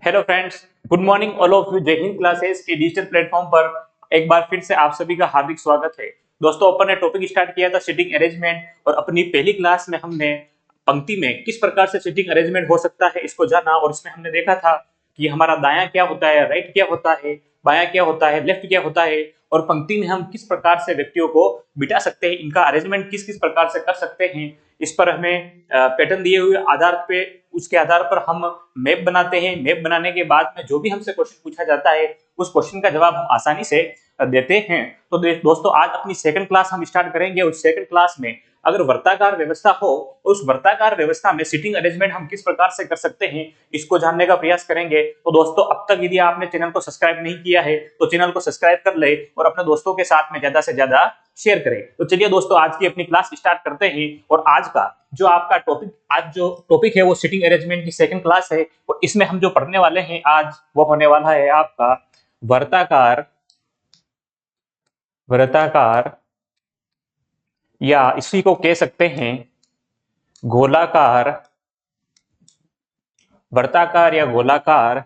Hello friends, good morning all of you. जय Hind classes के digital platform पर एक बार फिर से आप सभी का हार्दिक स्वागत है। दोस्तों, अपन ने टॉपिक स्टार्ट किया था सिटिंग अरेंजमेंट और अपनी पहली क्लास में हमने पंक्ति में किस प्रकार से सिटिंग अरेंजमेंट हो सकता है इसको जाना और इसमें हमने देखा था कि हमारा दायां क्या होता है, राइट क्या होता है, बायां क्या होता है, लेफ्ट क्या होता है और पंक्ति में हम किस प्रकार से व्यक्तियों को बिठा सकते हैं, इनका अरेंजमेंट किस किस प्रकार से कर सकते हैं। इस पर हमें पैटर्न दिए हुए आधार पे उसके आधार पर हम मैप बनाते हैं। मैप बनाने के बाद में जो भी हमसे क्वेश्चन पूछा जाता है उस क्वेश्चन का जवाब हम आसानी से देते हैं। तो दोस्तों, आज अपनी सेकंड क्लास हम स्टार्ट करेंगे। उस सेकंड क्लास में अगर वर्ताकार व्यवस्था हो उस वर्ताकार व्यवस्था में सिटिंग अरेंजमेंट हम किस प्रकार से कर सकते हैं इसको जानने का प्रयास करेंगे। तो दोस्तों, अब तक यदि आपने चैनल को सब्सक्राइब नहीं किया है तो चैनल को सब्सक्राइब कर ले और अपने दोस्तों के साथ में ज्यादा से ज्यादा शेयर करें। तो चलिए दोस्तों, आज की अपनी क्लास स्टार्ट करते हैं। और आज का जो आपका टॉपिक है वो सिटिंग अरेंजमेंट की सेकंड क्लास है और इसमें हम जो पढ़ने वाले हैं आज वो होने वाला है आपका वर्ताकार वर्ताकार या इसी को कह सकते हैं गोलाकार वर्ताकार या गोलाकार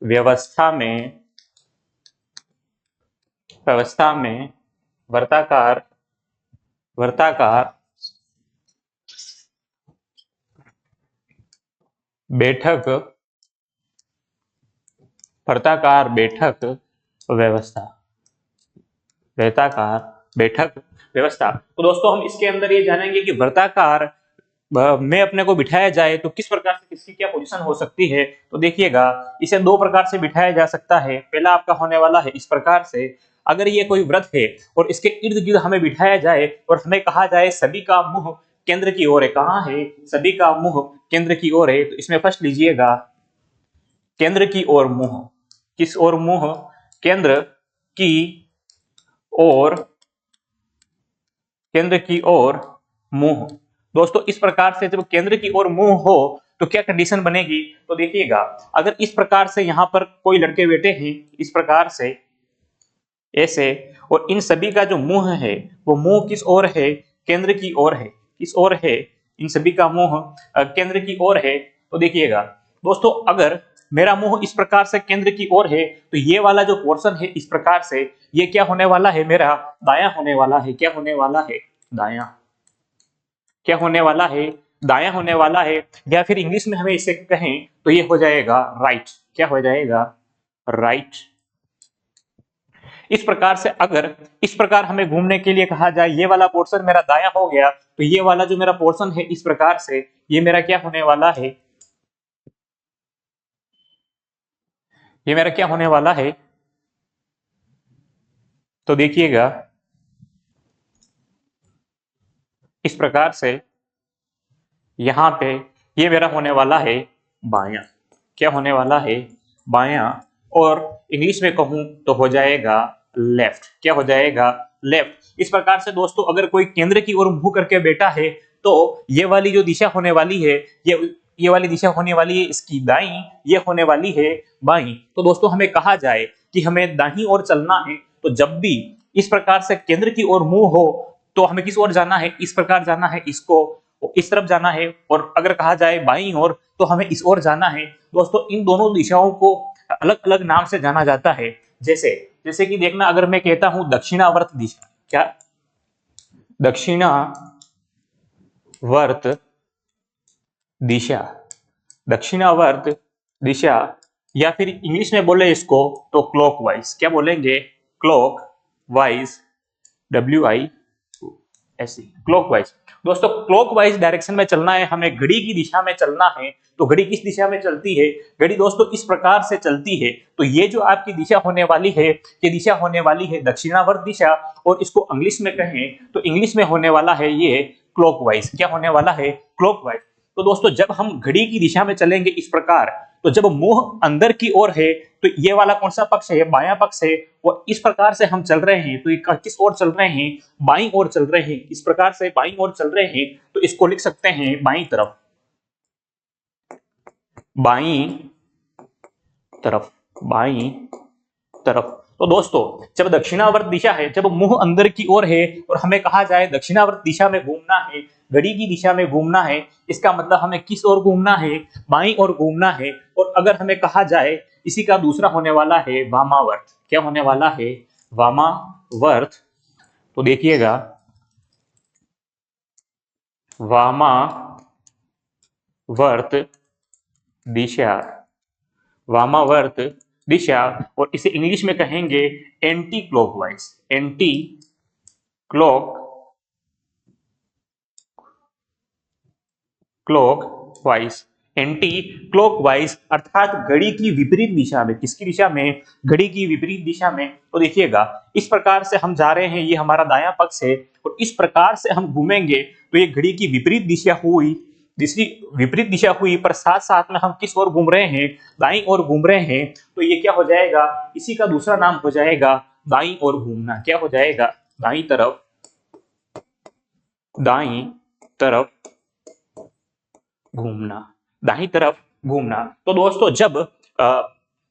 व्यवस्था में वर्ताकार बैठक व्यवस्था। तो दोस्तों, हम इसके अंदर ये जानेंगे कि वर्ताकार में अपने को बिठाया जाए तो किस प्रकार से किसकी क्या पोजीशन हो सकती है। तो देखिएगा, इसे दो प्रकार से बिठाया जा सकता है। पहला आपका होने वाला है इस प्रकार से, अगर ये कोई व्रत है और इसके इर्द गिर्द हमें बिठाया जाए और हमें कहा जाए सभी का मुंह केंद्र की ओर है। कहाँ है? सभी का मुंह केंद्र की ओर है। तो इसमें फर्स्ट लीजिएगा केंद्र की ओर मुंह। किस ओर मुंह? केंद्र की ओर मुंह। दोस्तों, इस प्रकार से जब केंद्र की ओर मुंह हो तो क्या कंडीशन बनेगी? तो देखिएगा, अगर इस प्रकार से यहां पर कोई लड़के बैठे हैं इस प्रकार से ऐसे, और इन सभी का जो मुंह है वो मुंह किस ओर है? केंद्र की ओर है। किस ओर है? इन सभी का मुंह केंद्र की ओर है। तो देखिएगा दोस्तों, अगर मेरा मुंह इस प्रकार से केंद्र की ओर है तो ये वाला जो पोर्शन है इस प्रकार से ये क्या होने वाला है? मेरा दायां होने वाला है। क्या होने वाला है? दायां। क्या होने वाला है? दायां होने वाला है। या फिर इंग्लिश में हमें इसे कहें तो ये हो जाएगा राइट। क्या हो जाएगा? राइट। इस प्रकार से अगर इस प्रकार हमें घूमने के लिए कहा जाए ये वाला पोर्शन मेरा दायां हो गया तो ये वाला जो मेरा पोर्शन है इस प्रकार से ये मेरा क्या होने वाला है? ये मेरा क्या होने वाला है? तो देखिएगा, इस प्रकार से यहां पे ये मेरा होने वाला है बायां। क्या होने वाला है? बायां। और इंग्लिश में कहूं तो हो जाएगा लेफ्ट। क्या हो जाएगा? लेफ्ट। इस प्रकार से दोस्तों, अगर कोई केंद्र की ओर मुंह करके बैठा है तो ये वाली जो दिशा होने वाली है ये वाली दिशा होने वाली है इसकी दाईं, ये होने वाली है बाईं। तो दोस्तों, हमें कहा जाए कि हमें दाईं ओर चलना है तो जब भी इस प्रकार से केंद्र की ओर मुंह हो तो हमें किस ओर जाना है? इस प्रकार जाना है, इसको इस तरफ जाना है। और अगर कहा जाए बाईं ओर तो हमें इस ओर जाना है। दोस्तों, इन दोनों दिशाओं को अलग अलग नाम से जाना जाता है। जैसे जैसे कि देखना, अगर मैं कहता हूं दक्षिणावर्त दिशा। क्या? दक्षिणावर्त दिशा। दक्षिणावर्त दिशा। या फिर इंग्लिश में बोले इसको तो क्लॉकवाइज। क्या बोलेंगे? क्लॉकवाइज। WISE। क्लॉकवाइज। दोस्तों, क्लॉकवाइज डायरेक्शन में चलना है हमें, घड़ी की दिशा में चलना है। तो घड़ी किस दिशा में चलती है? घड़ी दोस्तों इस प्रकार से चलती है। तो ये जो आपकी दिशा होने वाली है ये दिशा होने वाली है दक्षिणावर्त दिशा। और इसको इंग्लिश में कहें तो इंग्लिश में होने वाला है ये क्लॉकवाइज। क्या होने वाला है? क्लॉकवाइज। तो दोस्तों, जब हम घड़ी की दिशा में चलेंगे इस प्रकार, तो जब मुंह अंदर की ओर है तो ये वाला कौन सा पक्ष है? बायां पक्ष है। और इस प्रकार से हम चल रहे हैं तो ये किस ओर चल रहे हैं? बाईं ओर चल रहे हैं। इस प्रकार से बाईं ओर चल रहे हैं तो इसको लिख सकते हैं बाईं तरफ। बाईं तरफ। बाईं तरफ। तो दोस्तों, जब दक्षिणावर्त दिशा है, जब मुंह अंदर की ओर है और हमें कहा जाए दक्षिणावर्त दिशा में घूमना है घड़ी की दिशा में घूमना है, इसका मतलब हमें किस ओर घूमना है, बाईं ओर घूमना है। और अगर हमें कहा जाए इसी का दूसरा होने वाला है वामावर्त। क्या होने वाला है? वामावर्त। तो देखिएगा वामावर्त दिशा, वामावर्त दिशा, और इसे इंग्लिश में कहेंगे anti clockwise. Anti clockwise, anti clockwise अर्थात घड़ी की विपरीत दिशा में। किसकी दिशा में? घड़ी की विपरीत दिशा में। तो देखिएगा इस प्रकार से हम जा रहे हैं, ये हमारा दायां पक्ष है, और इस प्रकार से हम घूमेंगे तो ये घड़ी की विपरीत दिशा हुई, दूसरी विपरीत दिशा हुई, पर साथ साथ में हम किस ओर घूम रहे हैं? दाईं ओर घूम रहे हैं। तो ये क्या हो जाएगा? इसी का दूसरा नाम हो जाएगा दाईं ओर घूमना। क्या हो जाएगा? दाईं तरफ, दाईं तरफ घूमना, दाईं तरफ घूमना। तो दोस्तों जब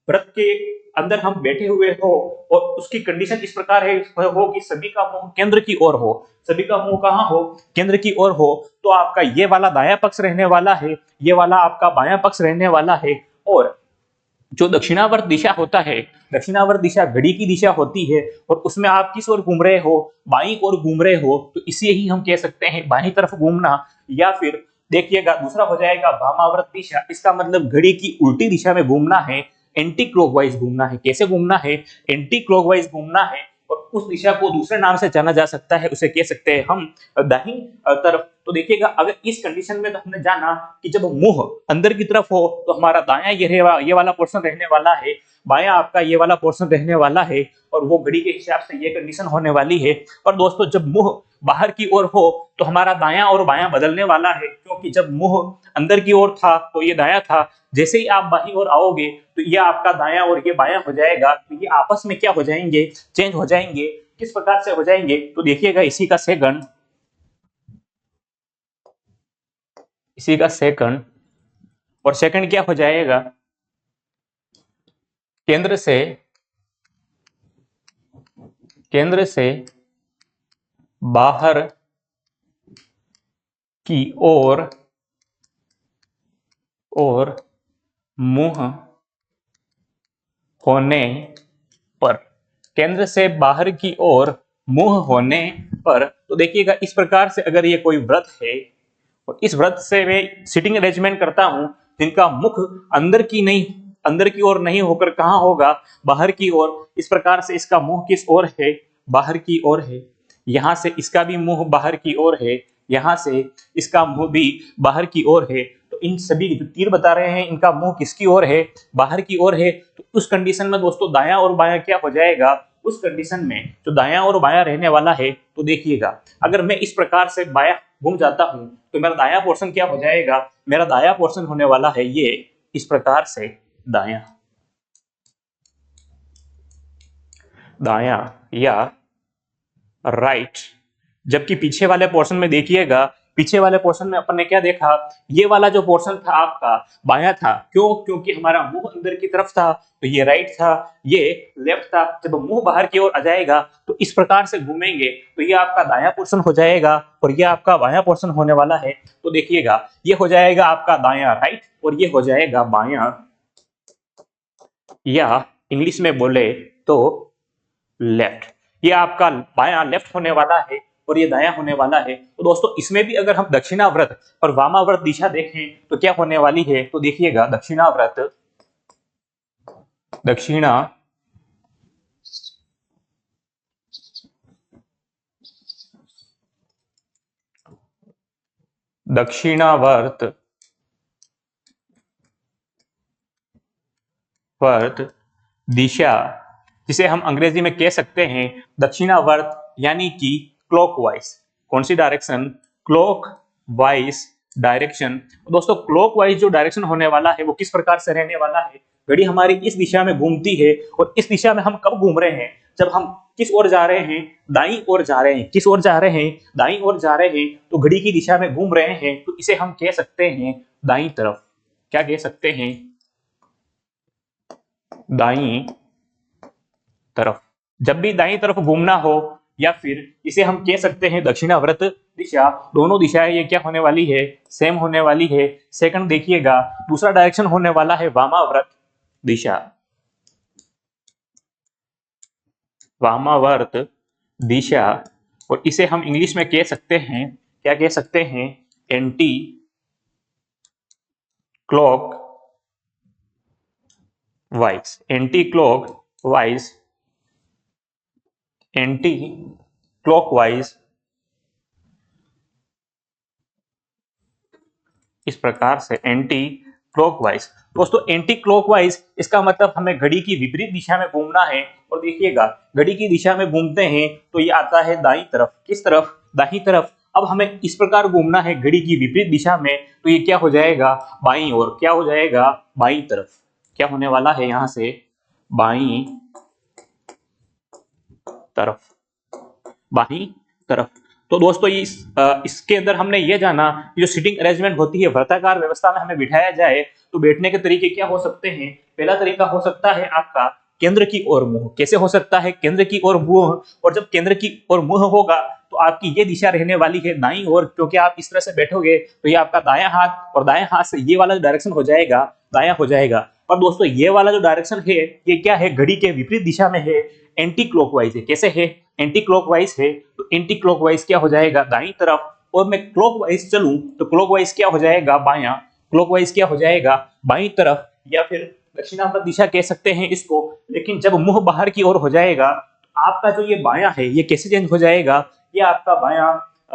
व्रत के अंदर हम बैठे हुए हो और उसकी कंडीशन इस प्रकार है हो कि सभी का मुंह केंद्र की ओर हो, सभी का मुंह कहां हो? केंद्र की ओर हो, तो आपका ये वाला दायां पक्ष रहने वाला है, ये वाला आपका बायां पक्ष रहने वाला है। और जो दक्षिणावर्त दिशा होता है, दक्षिणावर्त दिशा घड़ी की दिशा होती है, और उसमें आप किस ओर घूम रहे हो? बाईं ओर घूम रहे हो, तो इसे ही हम कह सकते हैं बाईं तरफ घूमना। या फिर देखिएगा दूसरा हो जाएगा वामावर्त दिशा। इसका मतलब घड़ी की उल्टी दिशा में घूमना है, एंटी क्लॉकवाइज घूमना है। कैसे घूमना है? एंटी क्लॉकवाइज घूमना है, और उस दिशा को दूसरे नाम से जाना जा सकता है, उसे कह सकते हैं हम दाहिनी तरफ। तो देखिएगा अगर इस कंडीशन में तो हमने जाना कि जब मुंह अंदर की तरफ हो तो हमारा दायां ये वाला पोर्शन रहने वाला है, बायां आपका ये वाला पोर्शन रहने वाला है, और वो घड़ी के हिसाब से ये कंडीशन होने वाली है। और दोस्तों जब मुंह बाहर की ओर हो तो हमारा दायां और बायां बदलने वाला है, क्योंकि जब मुंह अंदर की ओर था तो ये दायां था, जैसे ही आप बाईं ओर आओगे तो ये आपका दायां और ये बायां हो जाएगा। तो ये आपस में क्या हो जाएंगे? चेंज हो जाएंगे। किस प्रकार से हो जाएंगे? तो देखिएगा इसी का सेकंड, और सेकंड क्या हो जाएगा? केंद्र से बाहर की ओर और मुंह होने पर, केंद्र से बाहर की ओर मुंह होने पर। तो देखिएगा इस प्रकार से अगर ये कोई व्रत है और इस व्रत से मैं सिटिंग अरेंजमेंट करता हूं, जिनका मुख अंदर की ओर नहीं होकर कहां होगा? बाहर की ओर। इस प्रकार से इसका मुंह किस ओर है? बाहर की ओर है। यहां से इसका भी मुंह बाहर की ओर है, यहां से इसका मुंह भी बाहर की ओर है। तो इन सभी जो तीर बता रहे हैं इनका मुंह किसकी ओर है? बाहर की ओर है। तो उस कंडीशन में दोस्तों दायां और बायां क्या हो जाएगा? उस कंडीशन में जो दायां और बायां रहने वाला है, तो देखिएगा अगर मैं इस प्रकार से बायां घूम जाता हूं तो मेरा दायां पोर्शन क्या हो जाएगा? मेरा दायां पोर्शन होने वाला है ये इस प्रकार से दायां, दायां या राइट। जबकि पीछे वाले पोर्शन में देखिएगा, पीछे वाले पोर्शन में अपन ने क्या देखा? ये वाला जो पोर्शन था आपका बायां था। क्यों? क्योंकि हमारा मुंह अंदर की तरफ था, तो ये राइट था, ये लेफ्ट था। जब मुंह बाहर की ओर आ जाएगा तो इस प्रकार से घूमेंगे तो ये आपका दायां पोर्शन हो जाएगा और ये आपका बायां पोर्शन होने वाला है। तो देखिएगा ये हो जाएगा आपका दायां राइट और ये हो जाएगा बायां, या इंग्लिश में बोले तो लेफ्ट। ये आपका बायां लेफ्ट होने वाला है और ये दायां होने वाला है। तो दोस्तों इसमें भी अगर हम दक्षिणाव्रत और वामाव्रत दिशा देखें तो क्या होने वाली है? तो देखिएगा दक्षिणाव्रत, दक्षिणावर्त दिशा, जिसे हम अंग्रेजी में कह सकते हैं दक्षिणावर्त, यानी कि क्लॉकवाइज। कौन सी डायरेक्शन? Clockwise direction. दोस्तों क्लॉकवाइज जो डायरेक्शन होने वाला है वो किस प्रकार से रहने वाला है? घड़ी हमारी इस दिशा में घूमती है और इस दिशा में हम कब घूम रहे हैं? जब हम किस ओर जा रहे हैं? दाईं ओर जा रहे हैं। किस ओर जा रहे हैं? दाईं ओर जा रहे हैं। तो घड़ी की दिशा में घूम रहे हैं, तो इसे हम कह सकते हैं दाईं तरफ। क्या कह सकते हैं? दाईं तरफ। जब भी दाईं तरफ घूमना हो, या फिर इसे हम कह सकते हैं दक्षिणाव्रत दिशा, दोनों दिशाएं ये क्या होने वाली है, सेम होने वाली है। सेकंड देखिएगा, दूसरा डायरेक्शन होने वाला है वामावर्त दिशा, वामावर्त दिशा, और इसे हम इंग्लिश में कह सकते हैं, क्या कह सकते हैं, anti clock wise, anti clock wise, anti clockwise, इस प्रकार से एंटी क्लॉकवाइज। दोस्तों एंटी क्लॉकवाइज इसका मतलब हमें घड़ी की विपरीत दिशा में घूमना है। और देखिएगा घड़ी की दिशा में घूमते हैं तो ये आता है दाईं तरफ, किस तरफ, दाईं तरफ। अब हमें इस प्रकार घूमना है घड़ी की विपरीत दिशा में, तो ये क्या हो जाएगा, बाईं ओर, क्या हो जाएगा, बाईं तरफ। क्या होने वाला है यहां से, बाईं तरफ, बाईं तरफ। तो दोस्तों इसके अंदर हमने ये जाना कि जो सीटिंग अरेंजमेंट होती है, वर्ताकार व्यवस्था में हमें बिठाया जाए तो बैठने के तरीके क्या हो सकते हैं। पहला तरीका हो सकता है आपका केंद्र की ओर मुंह। कैसे हो सकता है, केंद्र की ओर मुंह। और जब केंद्र की ओर मुंह होगा तो आपकी ये दिशा रहने वाली है दाईं ओर, क्योंकि आप इस तरह से बैठोगे तो ये आपका दायां हाथ, और दायां हाथ से ये वाला डायरेक्शन हो जाएगा, दायां हो जाएगा। पर दोस्तों ये वाला जो डायरेक्शन है ये क्या है, घड़ी के विपरीत दिशा में है, एंटी क्लॉकवाइज है। कैसे है, एंटी क्लॉकवाइज है, तो एंटी क्लॉकवाइज क्या हो जाएगा, दाईं तरफ। और मैं क्लॉकवाइज चलूं तो क्लॉकवाइज क्या हो जाएगा, बायां। क्लॉकवाइज क्या हो जाएगा, बाईं तरफ, या फिर दक्षिणावर्त दिशा कह सकते हैं इसको। लेकिन जब मुंह बाहर की ओर हो जाएगा तो आपका जो ये बायां है ये कैसे चेंज हो जाएगा, ये आपका बायां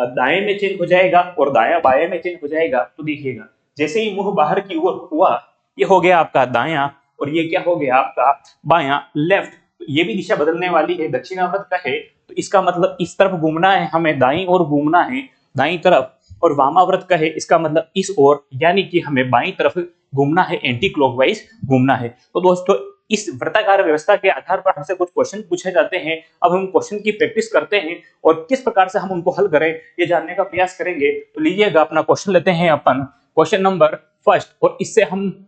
दाएं में चेंज हो जाएगा और दायां बाएं में चेंज हो जाएगा। तो देखिएगा जैसे ही मुंह बाहर की ओर हुआ ये हो गया आपका दायां, और ये क्या हो गया आपका बायां, लेफ्ट। ये भी दिशा बदलने वाली है, दक्षिणावर्त का है तो इसका मतलब इस तरफ घूमना है, हमें दाईं ओर घूमना है, दाईं तरफ। और वामावर्त का है, इसका मतलब इस ओर, यानी कि हमें बाईं तरफ घूमना है, एंटी क्लॉकवाइज घूमना है। तो दोस्तों इस वृत्ताकार व्यवस्था के आधार पर हमसे कुछ क्वेश्चन पूछे जाते हैं। अब हम क्वेश्चन की प्रैक्टिस करते हैं और किस प्रकार से हम उनको हल करें ये जानने का प्रयास करेंगे। तो लीजिएगा अपना क्वेश्चन लेते हैं अपन, क्वेश्चन नंबर फर्स्ट, और इससे हम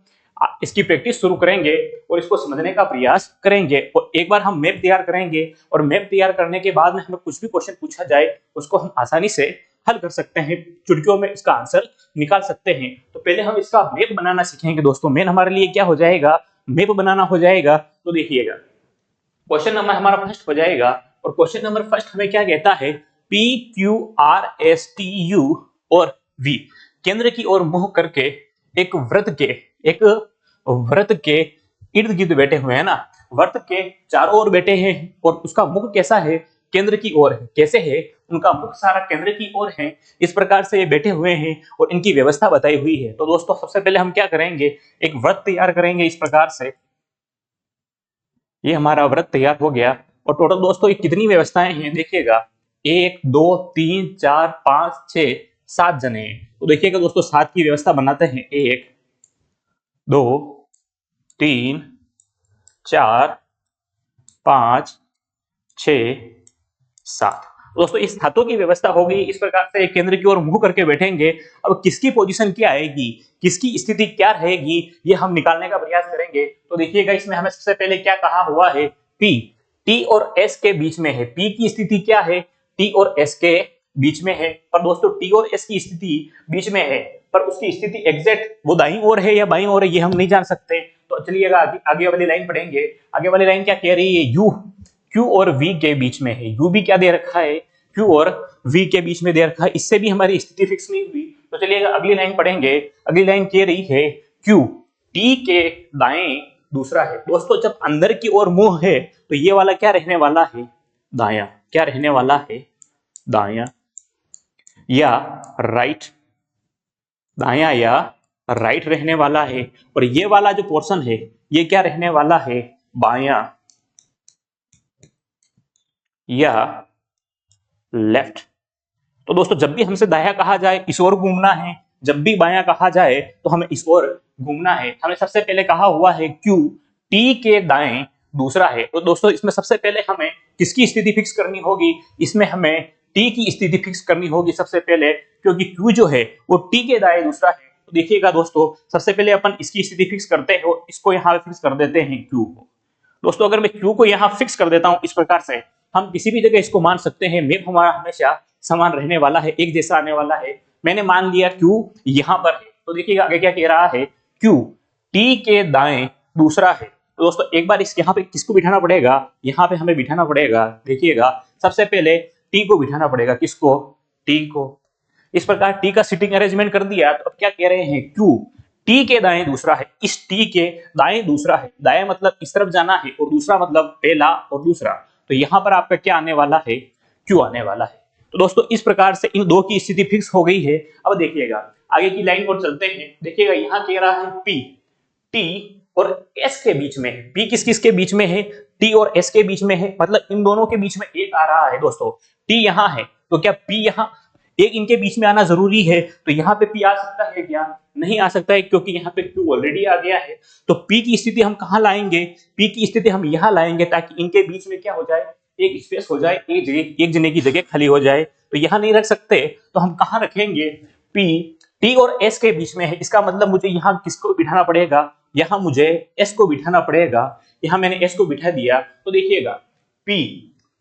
इसकी प्रैक्टिस शुरू करेंगे और इसको समझने का प्रयास करेंगे। और एक बार हम मैप तैयार करेंगे और मैप तैयार करने के बाद में हमें कुछ भी क्वेश्चन पूछा जाए उसको हम आसानी से हल कर सकते हैं, चुटकियों में इसका आंसर निकाल सकते हैं। तो पहले हम इसका मैप बनाना सीखेंगे दोस्तों। मेन हमारे लिए क्या हो जाएगा, मैप बनाना हो जाएगा। तो देखिएगा क्वेश्चन नंबर हमारा फर्स्ट हो जाएगा, और क्वेश्चन नंबर फर्स्ट हमें क्या कहता है, P Q R S T U और वी केंद्र की ओर मुंह करके एक वृत्त के इर्द गिर्द बैठे हुए हैं ना, वृत्त के चारों ओर बैठे हैं और उसका मुख कैसा है, केंद्र की ओर है। कैसे है, उनका मुख सारा केंद्र की ओर है, इस प्रकार से ये बैठे हुए हैं और इनकी व्यवस्था बताई हुई है। तो दोस्तों सबसे पहले हम क्या करेंगे, एक वृत्त तैयार करेंगे इस प्रकार से। ये हमारा वृत्त तैयार हो गया। और टोटल दोस्तों ये कितनी व्यवस्थाएं हैं, देखिएगा 1 2 3 4 5 6 7 जने हैं। तो देखिएगा दोस्तों 7 की व्यवस्था बनाते हैं, 1 2 3 4 5 6 7। दोस्तों इस हाथों की व्यवस्था हो गई, इस प्रकार से केंद्र की ओर मुंह करके बैठेंगे। अब किसकी पोजीशन क्या आएगी, किसकी स्थिति क्या रहेगी, ये हम निकालने का प्रयास करेंगे। तो देखिएगा इसमें हमें सबसे पहले क्या कहा हुआ है, पी, टी और एस के बीच में है। पी की स्थिति क्या है, टी और एस के बीच में है। पर दोस्तों टी और एस की स्थिति बीच में है, पर उसकी स्थिति एग्जैक्ट वो दाईं ओर है या बाईं ओर है ये हम नहीं जान सकते। तो चलिएगा आगे वाली लाइन पढ़ेंगे। आगे वाली लाइन क्या कह रही है, यू Q और V के बीच में है। U भी क्या दे रखा है, Q और V के बीच में दे रखा है, इससे भी हमारी स्थिति फिक्स नहीं हुई। तो चलिए अगली लाइन पढ़ेंगे। अगली लाइन कह रही है Q T के दाएं दूसरा है। दोस्तों जब अंदर की ओर मुंह है तो ये वाला क्या रहने वाला है, दायां। क्या रहने वाला है, दायां या राइट, दायां या राइट रहने वाला है। और ये वाला जो पोर्शन है ये क्या रहने वाला है, बायां या लेफ्ट। तो दोस्तों जब भी हमसे दायां कहा जाए इस ओर घूमना है, जब भी बायां कहा जाए तो हमें इस ओर घूमना है। हमें सबसे पहले कहा हुआ है Q T के दाएं दूसरा है। तो दोस्तों इसमें सबसे पहले हमें किसकी स्थिति फिक्स करनी होगी, इसमें हमें T की स्थिति फिक्स करनी होगी सबसे पहले, क्योंकि Q जो है वो T के दाएं दूसरा है। तो देखिएगा दोस्तों सबसे पहले अपन इसकी स्थिति फिक्स करते हैं, इसको यहाँ फिक्स कर देते हैं Q को। दोस्तों अगर मैं Q को यहाँ फिक्स कर देता हूं इस प्रकार से, हम किसी भी जगह इसको मान सकते हैं, मैप हमारा हमेशा समान रहने वाला है, एक जैसा आने वाला है। मैंने मान लिया Q यहाँ पर है, तो देखिएगा आगे क्या कह रहा है, Q T के दाएं दूसरा है। तो दोस्तों एक बार इस यहाँ पे किसको बिठाना पड़ेगा, यहाँ पे हमें बिठाना पड़ेगा, देखिएगा सबसे पहले T को बिठाना पड़ेगा, किसको, T को। इस प्रकार T का सिटिंग अरेंजमेंट कर दिया, तो अब क्या कह रहे हैं, Q T के दाएं दूसरा है, इस T के दाएं दूसरा है, दाएं मतलब इस तरफ जाना है और दूसरा मतलब पहला और दूसरा, तो यहाँ पर आपका क्या आने वाला है, Q आने वाला है। तो दोस्तों इस प्रकार से इन दो की स्थिति फिक्स हो गई है। अब देखिएगा आगे की लाइन पर चलते हैं, देखिएगा यहाँ कह रहा है P T और S के बीच में है, P किस किस के बीच में है, T और S के बीच में है, मतलब इन दोनों के बीच में एक आ रहा है दोस्तों, T यहाँ है, तो क्या P यहाँ एक इनके बीच में आना जरूरी है, तो यहाँ पे P आ सकता है क्या, नहीं आ सकता है, क्योंकि यहाँ पे Q ऑलरेडी आ गया है। तो P की स्थिति हम कहाँ लाएंगे, P की स्थिति हम यहाँ लाएंगे, ताकि इनके बीच में क्या हो जाए, एक स्पेस हो जाए, एक जने की जगह खाली हो जाए। तो यहाँ नहीं रख सकते, तो हम कहाँ रखेंगे, P T और S के बीच में है, इसका मतलब मुझे यहाँ किसको बिठाना पड़ेगा, यहाँ मुझे S को बिठाना पड़ेगा। यहाँ मैंने S को बिठा दिया, तो देखिएगा P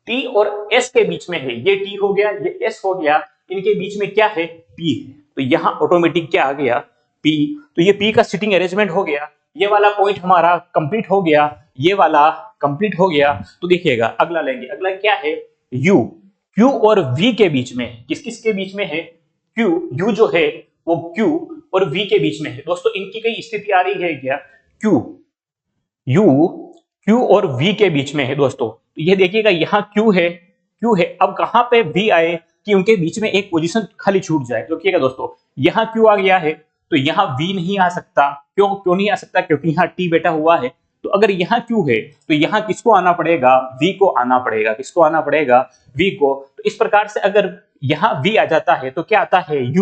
T और S के बीच में है, ये T हो गया, ये S हो गया, इनके बीच में क्या है, P है, तो यहाँ ऑटोमेटिक क्या आ गया, P। तो ये P का सिटिंग अरेंजमेंट हो गया, ये वाला पॉइंट हमारा कंप्लीट हो गया, ये वाला कंप्लीट हो गया। तो देखिएगा अगला लेंगे, अगला क्या है, U Q और V के बीच में, किस किस के बीच में है, U जो है वो Q और V के बीच में है। दोस्तों इनकी कई स्थिति आ रही है क्या, Q और V के बीच में है दोस्तों, तो ये देखिएगा यहाँ Q है, अब कहाँ पे V आए कि उनके बीच में एक पोजीशन खाली छूट जाए। देखिएगा दोस्तों यहाँ Q आ गया है, तो यहाँ V नहीं आ सकता, क्यों नहीं आ सकता, क्योंकि यहाँ T बैठा हुआ है। तो अगर यहाँ Q है तो यहाँ किसको आना पड़ेगा, V को आना पड़ेगा, किसको आना पड़ेगा, V को। तो इस प्रकार से अगर यहाँ V आ जाता है तो क्या आता है,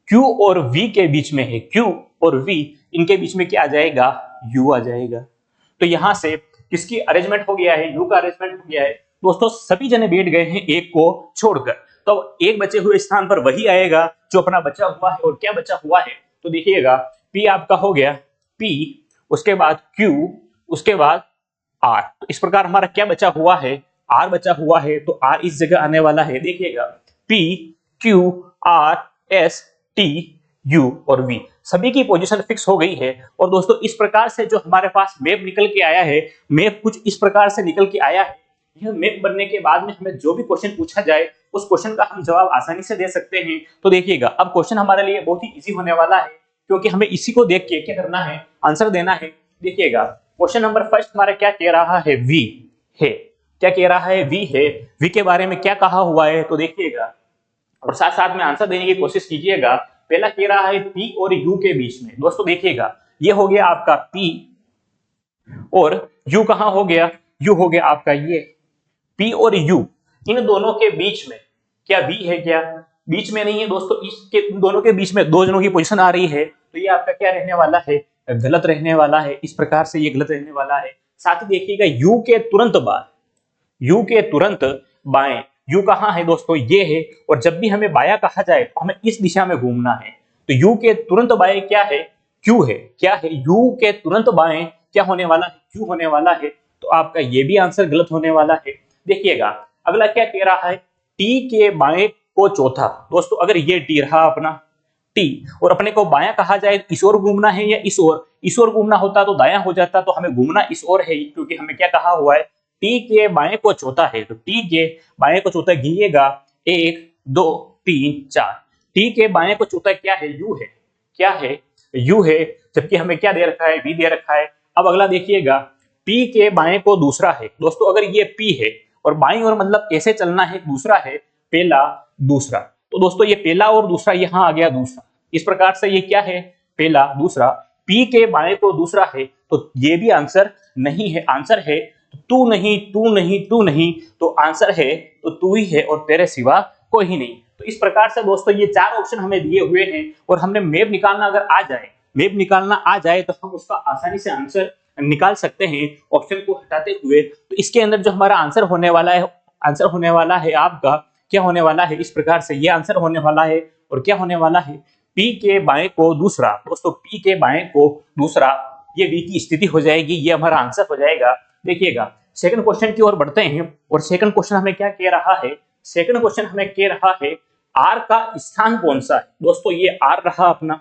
Q और V के बीच में है, Q और V इनके बीच में क्या आ जाएगा, U आ जाएगा। तो यहाँ से किसकी अरेंजमेंट हो गया है, U का अरेंजमेंट हो गया है। दोस्तों सभी जने बैठ गए हैं एक को छोड़कर, तो एक बचे हुए स्थान पर वही आएगा जो अपना बचा हुआ है, और क्या बचा हुआ है, तो देखिएगा P आपका हो गया, P उसके बाद Q उसके बाद R। तो इस प्रकार हमारा क्या बचा हुआ है, R बचा हुआ है, तो R इस जगह आने वाला है। देखिएगा P Q R S T U और V सभी की पोजीशन फिक्स हो गई है। और दोस्तों इस प्रकार से जो हमारे पास मैप निकल के आया है, मैप कुछ इस प्रकार से निकल के आया है, यह मैप बनने के बाद में हमें जो भी क्वेश्चन पूछा जाए उस क्वेश्चन का हम जवाब आसानी से दे सकते हैं। तो देखिएगा अब क्वेश्चन हमारे लिए बहुत ही इजी होने वाला है, क्योंकि हमें इसी को देख के क्या करना है, आंसर देना है। देखिएगा क्वेश्चन नंबर फर्स्ट हमारा क्या कह रहा है, V है, क्या कह रहा है, V है, V के बारे में क्या कहा हुआ है, तो देखिएगा और साथ साथ में आंसर देने की कोशिश कीजिएगा। पहला कह रहा है P और U के बीच में, दोस्तों देखिएगा ये हो गया आपका P और U कहां हो गया, U हो गया आपका ये P और U, इन दोनों के बीच में क्या V है, क्या बीच में नहीं है दोस्तों, इसके दोनों के बीच में दो जनों की पोजीशन आ रही है, तो ये आपका क्या रहने वाला है, गलत रहने वाला है। इस प्रकार से ये गलत रहने वाला है। साथ ही देखिएगा U के तुरंत बाद, U के तुरंत बाएं, U कहां है दोस्तों, ये है, और जब भी हमें बाया कहा जाए तो हमें इस दिशा में घूमना है। तो U के तुरंत बाएं क्या है, Q है, क्या है, U के तुरंत बाएं क्या होने वाला है, Q होने वाला है। तो आपका ये भी आंसर गलत होने वाला है। देखिएगा अगला क्या कह रहा है, T के बाएं को चौथा। दोस्तों अगर ये T रहा अपना T और अपने को बायां कहा जाए तो इस ओर घूमना है या इस ओर घूमना होता तो दायां हो जाता, तो हमें घूमना इस ओर है, क्योंकि हमें क्या कहा हुआ है, T के बाएं को चौथा है। तो T के बाएं को चौथा गिनिएगा, 1 2 3 4, T के बाएं को चौथा क्या है, U है, क्या है, U है, जबकि हमें क्या दे रखा है, V दे रखा है। अब अगला देखिएगा P के बाएं को दूसरा है। दोस्तों अगर ये P है और बाईं ओर मतलब ऐसे चलना है, दूसरा है, पहला दूसरा, तो दोस्तों ये पहला और दूसरा यहाँ आ गया दूसरा। इस प्रकार से ये क्या है, पहला दूसरा, P के बाएं को दूसरा है, तो ये भी आंसर नहीं है। आंसर है तू नहीं तू नहीं तू नहीं, तो आंसर है तो तू ही है और तेरे सिवा कोई ही नहीं। तो इस प्रकार से दोस्तों ये चार ऑप्शन हमें दिए हुए हैं, और हमने मैप निकालना अगर आ जाए, मैप निकालना आ जाए तो हम उसका आसानी से आंसर निकाल सकते हैं ऑप्शन को हटाते हुए। तो इसके अंदर जो हमारा आंसर होने वाला है, आंसर होने वाला है आपका क्या होने वाला है, इस प्रकार से ये आंसर होने वाला है। और क्या होने वाला है, P के बाएं को दूसरा। दोस्तों P के बाएं को दूसरा, ये V की स्थिति हो जाएगी, ये हमारा आंसर हो जाएगा। देखिएगा सेकंड क्वेश्चन की ओर बढ़ते हैं और सेकंड क्वेश्चन हमें क्या कह रहा है, सेकंड क्वेश्चन हमें कह रहा है आर का स्थान कौन सा है। दोस्तों ये आर रहा अपना,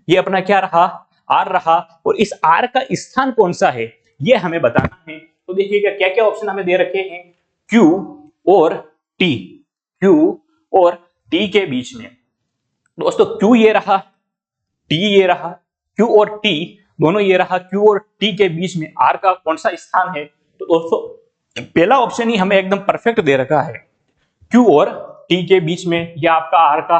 ये अपना क्या रहा, आर रहा, और इस आर का स्थान कौन सा है ये हमें बताना है। तो देखिएगा क्या क्या ऑप्शन हमें दे रखे हैं, Q और T, Q और T के बीच में। दोस्तों Q ये रहा, T ये रहा, Q और T दोनों ये रहा, Q और T के बीच में R का कौन सा स्थान है। तो दोस्तों पहला ऑप्शन ही हमें एकदम परफेक्ट दे रखा है, Q और T के बीच में यह आपका R का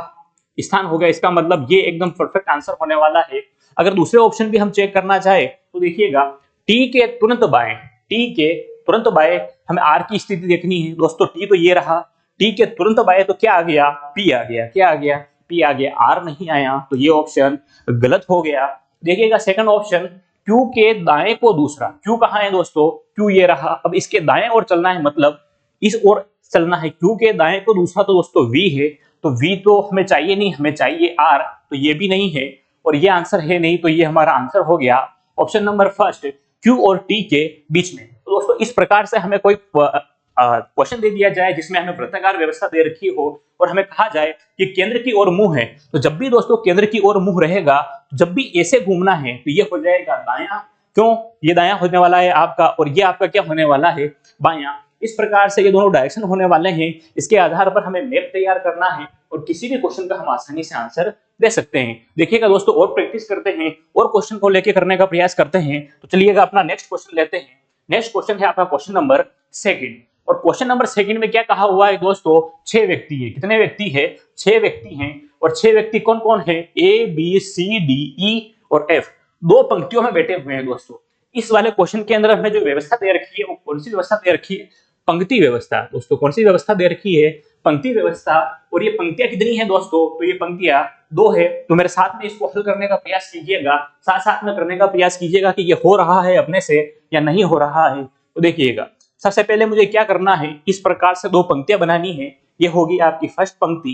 स्थान हो गया, इसका मतलब ये एकदम परफेक्ट आंसर होने वाला है। अगर दूसरे ऑप्शन भी हम चेक करना चाहे तो देखिएगा T के तुरंत बाएं, T के तुरंत बाएं हमें R की स्थिति देखनी है। दोस्तों T तो ये रहा, T के तुरंत बाएं तो क्या आ गया, P आ गया, क्या आ गया, P आ गया, R नहीं आया, तो ये ऑप्शन गलत हो गया। देखिएगा सेकंड ऑप्शन Q के दाएं को दूसरा, Q कहाँ है दोस्तों, Q ये रहा, अब इसके दाएं ओर चलना है, मतलब इस ओर चलना है, Q के दाएं को दूसरा तो दोस्तों V है, तो V तो हमें चाहिए नहीं, हमें चाहिए R, तो ये भी नहीं है और ये आंसर है नहीं, तो ये हमारा आंसर हो गया ऑप्शन नंबर फर्स्ट, Q और T के बीच में। तो दोस्तों इस प्रकार से हमें कोई क्वेश्चन दे दिया जाए जिसमें हमें वृत्ताकार व्यवस्था दे रखी हो और हमें कहा जाए कि केंद्र की ओर मुंह है, तो जब भी दोस्तों केंद्र की ओर मुंह रहेगा, जब भी ऐसे घूमना है तो ये हो जाएगा दायां, क्यों, ये दायां होने वाला है आपका और ये आपका क्या होने वाला है, बायां। इस प्रकार से ये दोनों डायरेक्शन होने वाले हैं, इसके आधार पर हमें मैप तैयार करना है और किसी भी क्वेश्चन का हम आसानी से आंसर दे सकते हैं। देखिएगा दोस्तों और प्रैक्टिस करते हैं और क्वेश्चन को लेके करने का प्रयास करते हैं। तो चलिएगा अपना नेक्स्ट क्वेश्चन लेते हैं। नेक्स्ट क्वेश्चन है आपका क्वेश्चन नंबर सेकंड, और क्वेश्चन नंबर सेकंड में क्या कहा हुआ है दोस्तों, 6 व्यक्ति है, कितने व्यक्ति है, 6 व्यक्ति हैं, और 6 व्यक्ति कौन कौन है, A B C D E और F, दो पंक्तियों में बैठे हुए हैं। दोस्तों इस वाले क्वेश्चन के अंदर हमें जो व्यवस्था दे रखी है वो कौन सी व्यवस्था दे रखी है, पंक्ति व्यवस्था। दोस्तों कौन सी व्यवस्था दे रखी है, पंक्ति व्यवस्था, और ये पंक्तियां कितनी है दोस्तों, तो ये पंक्तियां 2 है। तो मेरे साथ में इसको हल करने का प्रयास कीजिएगा, साथ साथ में करने का प्रयास कीजिएगा कि ये हो रहा है अपने से या नहीं हो रहा है। तो देखिएगा सबसे पहले मुझे क्या करना है, इस प्रकार से 2 पंक्तियां बनानी है, ये होगी आपकी फर्स्ट पंक्ति,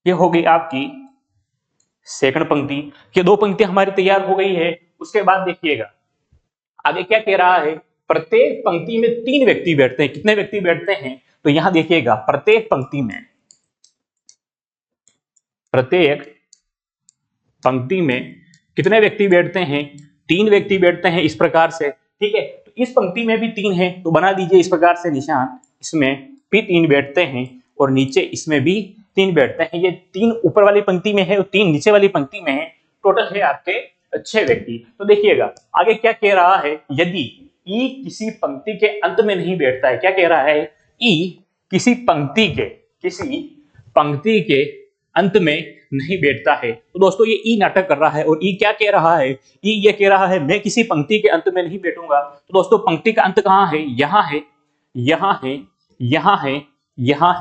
ये होगी आपकी सेकंड पंक्ति, ये 2 पंक्तियां हमारी तैयार हो गई है। उसके बाद देखिएगा आगे क्या कह रहा है, प्रत्येक पंक्ति में 3 व्यक्ति बैठते हैं, कितने व्यक्ति बैठते हैं, तो यहां देखिएगा प्रत्येक पंक्ति में कितने व्यक्ति बैठते हैं, 3 व्यक्ति बैठते हैं, इस प्रकार से, ठीक है। तो इस पंक्ति में भी 3 है, तो बना दीजिए इस प्रकार से निशान, इसमें भी 3 बैठते हैं और नीचे इसमें भी 3 बैठते हैं। ये 3 ऊपर वाली पंक्ति में है और 3 नीचे वाली पंक्ति में है, टोटल है आपके 6 व्यक्ति। तो देखिएगा आगे क्या कह रहा है, यदि ई किसी पंक्ति के अंत में नहीं बैठता है, क्या कह रहा है, ई किसी पंक्ति के अंत में नहीं बैठता है। तो दोस्तों ये ई नाटक कर रहा है और ई क्या कह रहा है, ई ये कह रहा है मैं किसी पंक्ति के अंत में नहीं बैठूंगा। तो दोस्तों पंक्ति का अंत कहाँ है, यहाँ है, यहाँ है, यहाँ है, यहाँ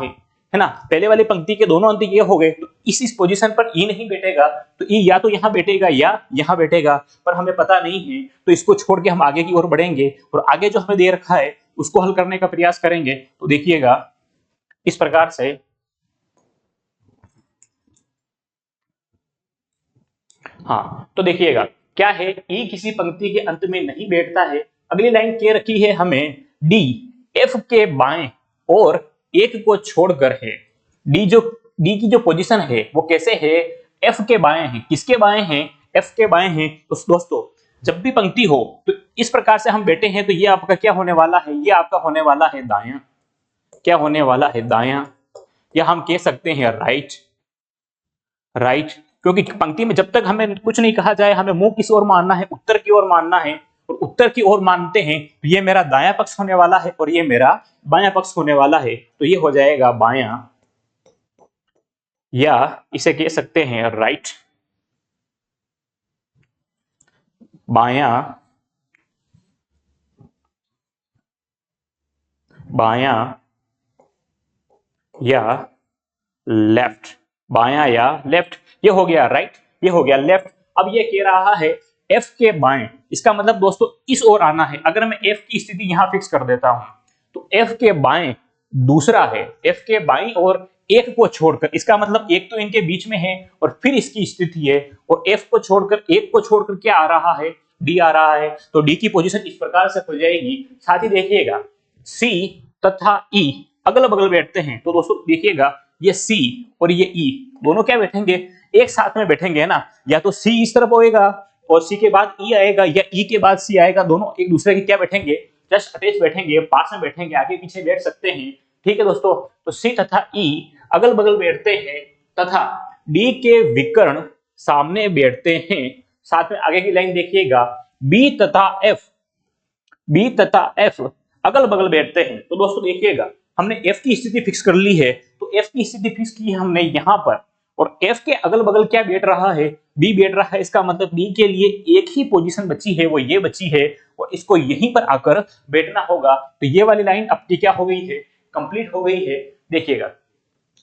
है ना। पहले वाली पंक्ति के दोनों अंत ये हो गए, तो इस पोजीशन पर ई नहीं बैठेगा, तो ई या तो यहाँ बैठेगा या यहाँ बैठेगा, पर हमें पता नहीं है, तो इसको छोड़ के हम आगे की ओर बढ़ेंगे और आगे जो हमें दे रखा है उसको हल करने का प्रयास करेंगे। तो देखिएगा इस प्रकार से, हाँ तो देखिएगा क्या है, ई किसी पंक्ति के अंत में नहीं बैठता है। अगली लाइन कह रखी है हमें डी एफ के बाएं और 1 को छोड़कर है। डी की जो पोजीशन है वो कैसे है, एफ के बाएं है, किसके बाएं हैं, एफ के बाएं हैं। तो दोस्तों जब भी पंक्ति हो तो इस प्रकार से हम बैठे हैं, तो ये आपका क्या होने वाला है, ये आपका होने वाला है दायां, क्या होने वाला है, दायां, या हम कह सकते हैं राइट, क्योंकि पंक्ति में जब तक हमें कुछ नहीं कहा जाए, हमें मुंह किस ओर मानना है, उत्तर की ओर मानना है, और उत्तर की ओर मानते हैं तो ये मेरा दायां पक्ष होने वाला है और ये मेरा बायां पक्ष होने वाला है। तो ये हो जाएगा बायां, या इसे कह सकते हैं राइट, बायां या लेफ्ट, बायां या लेफ्ट, ये हो गया राइट, ये हो गया लेफ्ट। अब ये कह रहा है एफ के बाएं, इसका मतलब दोस्तों इस ओर आना है। अगर मैं एफ की स्थिति यहां फिक्स कर देता हूं तो एफ के बाएं दूसरा है, एफ के बाईं और 1 को छोड़कर, इसका मतलब 1 तो इनके बीच में है और फिर इसकी स्थिति है, और एफ को छोड़कर 1 को छोड़कर क्या आ रहा है, डी आ रहा है, तो डी की पोजीशन इस प्रकार से हो जाएगी। साथ ही देखिएगा सी तथा ई अगल बगल बैठते हैं, तो दोस्तों देखिएगा ये सी और ये ई दोनों क्या बैठेंगे, एक साथ में बैठेंगे ना, या तो सी इस तरफ होएगा और सी के बाद ई आएगा, या ई के बाद सी आएगा, दोनों एक दूसरे के क्या बैठेंगे, जस्ट अटैच बैठेंगे, पास में बैठेंगे, आगे पीछे बैठ सकते हैं। ठीक है दोस्तों, तो सी तथा ई अगल बगल बैठते हैं तथा डी के विकर्ण सामने बैठते हैं। साथ में आगे की लाइन देखिएगा, बी तथा एफ अगल बगल बैठते हैं। तो दोस्तों देखिएगा हमने एफ की स्थिति फिक्स कर ली है, तो एफ की स्थिति फिक्स की है हमने यहां पर, और एफ के अगल बगल क्या बैठ रहा है, बी बैठ रहा है। इसका मतलब बी के लिए एक ही पोजीशन बची है, वो ये बची है, और इसको यहीं पर आकर बैठना होगा। तो ये वाली लाइन अपनी क्या हो गई है, कंप्लीट हो गई है। देखिएगा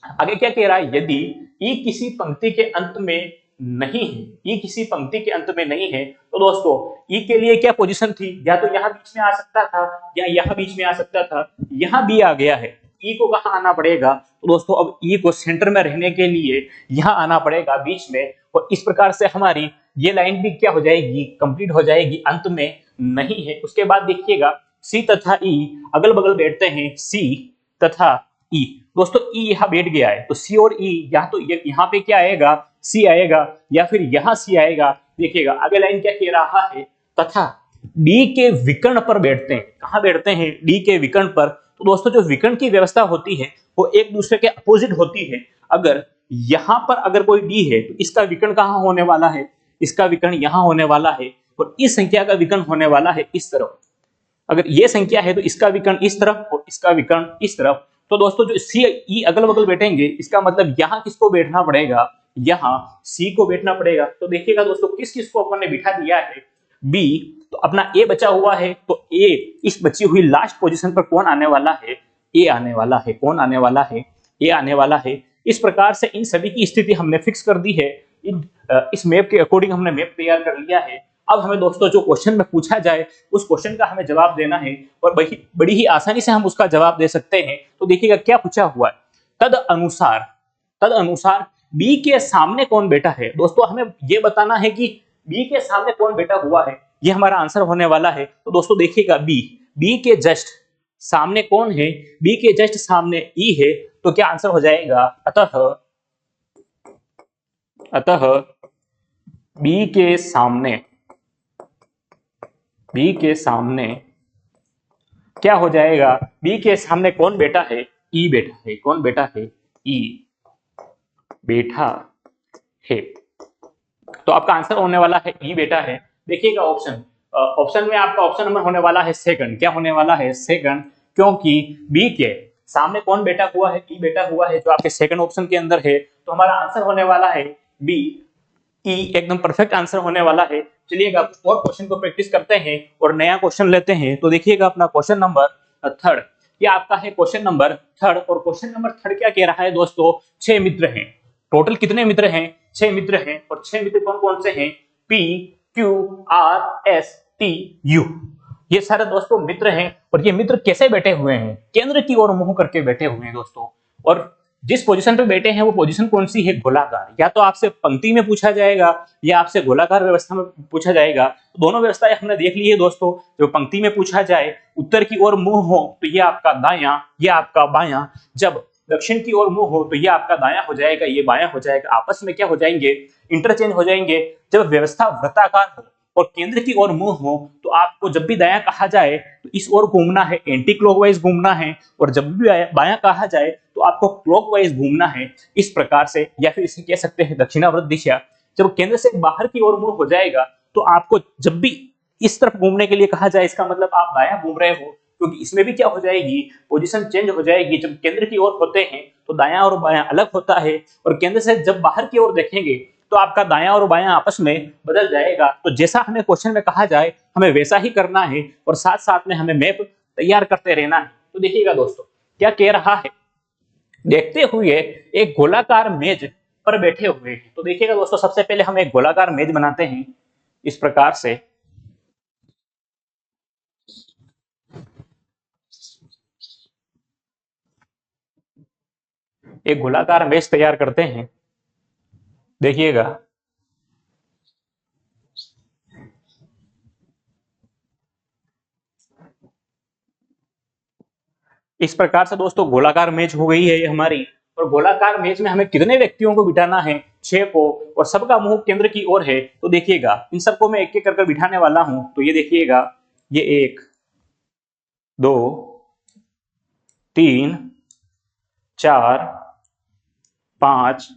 आगे क्या कह रहा है, यदि ई किसी पंक्ति के अंत में नहीं है, ई किसी पंक्ति के अंत में नहीं है, तो दोस्तों ई के लिए क्या पोजीशन थी, या तो यहां बीच में आ सकता था या यहां बीच में आ सकता था, यहां बी आ गया है, ई को कहां आना पड़ेगा, तो दोस्तों अब ई को सेंटर में रहने के लिए यहां आना पड़ेगा बीच में, और इस प्रकार से हमारी ये लाइन भी क्या हो जाएगी, कंप्लीट हो जाएगी, अंत में नहीं है। उसके बाद देखिएगा सी तथा ई अगल बगल बैठते हैं, सी तथा ई, दोस्तों ई यहां बैठ गया है, तो सी और ई या तो यहां पे क्या आएगा, सी आएगा, या फिर यहां सी आएगा। देखिएगा आगे लाइन क्या कह रहा है, तथा डी के विकर्ण पर बैठते हैं, कहां बैठते हैं, डी के विकर्ण पर। तो दोस्तों जो विकर्ण की व्यवस्था होती है वो एक दूसरे के अपोजिट होती है। अगर यहां पर अगर कोई डी है तो इसका विकर्ण कहां होने वाला है, इसका विकर्ण यहां होने वाला है, और इस संख्या का विकर्ण होने वाला है इस तरफ। अगर ये संख्या है तो इसका विकर्ण इस तरफ और इसका विकर्ण इस तरफ। तो दोस्तों जो सी ई अगल बगल बैठेंगे, इसका मतलब यहाँ किसको बैठना पड़ेगा, यहाँ सी को बैठना पड़ेगा। तो देखिएगा दोस्तों किस किस को अपन ने बिठा दिया है, बी, तो अपना ए बचा हुआ है, तो ए इस बची हुई लास्ट पोजीशन पर कौन आने वाला है, ए आने वाला है, कौन आने वाला है, ए आने वाला है। इस प्रकार से इन सभी की स्थिति हमने फिक्स कर दी है, इस मैप के अकॉर्डिंग हमने मैप तैयार कर लिया है। अब हमें दोस्तों जो क्वेश्चन में पूछा जाए उस क्वेश्चन का हमें जवाब देना है, और बड़ी ही आसानी से हम उसका जवाब दे सकते हैं। तो देखिएगा क्या पूछा हुआ है, तद अनुसार बी के सामने कौन बैठा है। दोस्तों हमें यह बताना है कि बी के सामने कौन बैठा हुआ है, ये हमारा आंसर होने वाला है। तो दोस्तों देखिएगा बी के जस्ट सामने कौन है, बी के जस्ट सामने ई है, तो क्या आंसर हो जाएगा, अतः बी के सामने क्या हो जाएगा, बी के सामने कौन बैठा है, ई बैठा है, कौन बैठा है, ई बैठा है। तो आपका आंसर होने वाला है ई बैठा है। देखिएगा ऑप्शन में आपका ऑप्शन नंबर होने वाला है सेकंड, क्या होने वाला है, सेकंड, क्योंकि बी के सामने कौन बैठा हुआ है, ई बैठा हुआ है, जो आपके सेकंड ऑप्शन के अंदर है। तो हमारा आंसर होने वाला है बी, ई एकदम परफेक्ट आंसर होने वाला है। चलिएगा और क्वेश्चन को प्रैक्टिस करते हैं और नया क्वेश्चन लेते हैं। तो देखिएगा अपना क्वेश्चन नंबर थर्ड, ये आपका है क्वेश्चन नंबर थर्ड, और क्वेश्चन नंबर थर्ड क्या कह रहा है दोस्तों, 6 मित्र हैं, टोटल कितने मित्र हैं, 6 मित्र हैं, और 6 मित्र कौन कौन से हैं, P Q R S T U, ये सारे दोस्तों मित्र हैं। और ये मित्र कैसे बैठे हुए हैं, केंद्र की ओर मुंह करके बैठे हुए हैं दोस्तों। और जिस पोजीशन पे बैठे हैं वो पोजीशन कौन सी है, गोलाकार। या तो आपसे पंक्ति में पूछा जाएगा या आपसे गोलाकार व्यवस्था में पूछा जाएगा। तो दोनों व्यवस्थाएं हमने देख ली है दोस्तों। जब पंक्ति में पूछा जाए उत्तर की ओर मुंह हो तो ये आपका दायां, ये आपका बायां। जब दक्षिण की ओर मुंह हो तो ये आपका दायां हो जाएगा, ये बायां हो जाएगा, आपस में क्या हो जाएंगे, इंटरचेंज हो जाएंगे। जब व्यवस्था वृत्ताकार हो और केंद्र की ओर मुंह हो तो आपको जब भी दायां कहा जाए तो इस ओर घूमना है, एंटी क्लॉकवाइज घूमना है, और जब भी बायां कहा जाए तो आपको क्लॉकवाइज घूमना है, इस प्रकार से। या फिर इसे कह सकते हैं दक्षिणावर्त दिशा। जब केंद्र से बाहर की ओर मुंह हो जाएगा तो आपको जब भी इस तरफ घूमने के लिए कहा जाए, इसका मतलब आप दायां घूम रहे हो, क्योंकि इसमें भी क्या हो जाएगी, पोजीशन चेंज हो जाएगी। जब केंद्र की ओर होते हैं तो दायां और बायां अलग होता है, और केंद्र से जब बाहर की ओर देखेंगे तो आपका दायां और बायां आपस में बदल जाएगा। तो जैसा हमें क्वेश्चन में कहा जाए हमें वैसा ही करना है, और साथ साथ में हमें मैप तैयार करते रहना है। तो देखिएगा दोस्तों क्या कह रहा है, देखते हुए एक गोलाकार मेज पर बैठे हुए हैं। तो देखिएगा दोस्तों सबसे पहले हम एक गोलाकार मेज बनाते हैं इस प्रकार से। एक गोलाकार मेज तैयार करते हैं। देखिएगा इस प्रकार से दोस्तों गोलाकार मेज हो गई है ये हमारी। और गोलाकार मेज में हमें कितने व्यक्तियों को बिठाना है, 6 को, और सबका मुंह केंद्र की ओर है। तो देखिएगा इन सबको मैं एक एक कर बिठाने वाला हूं। तो ये देखिएगा, ये 1 2 3 4 5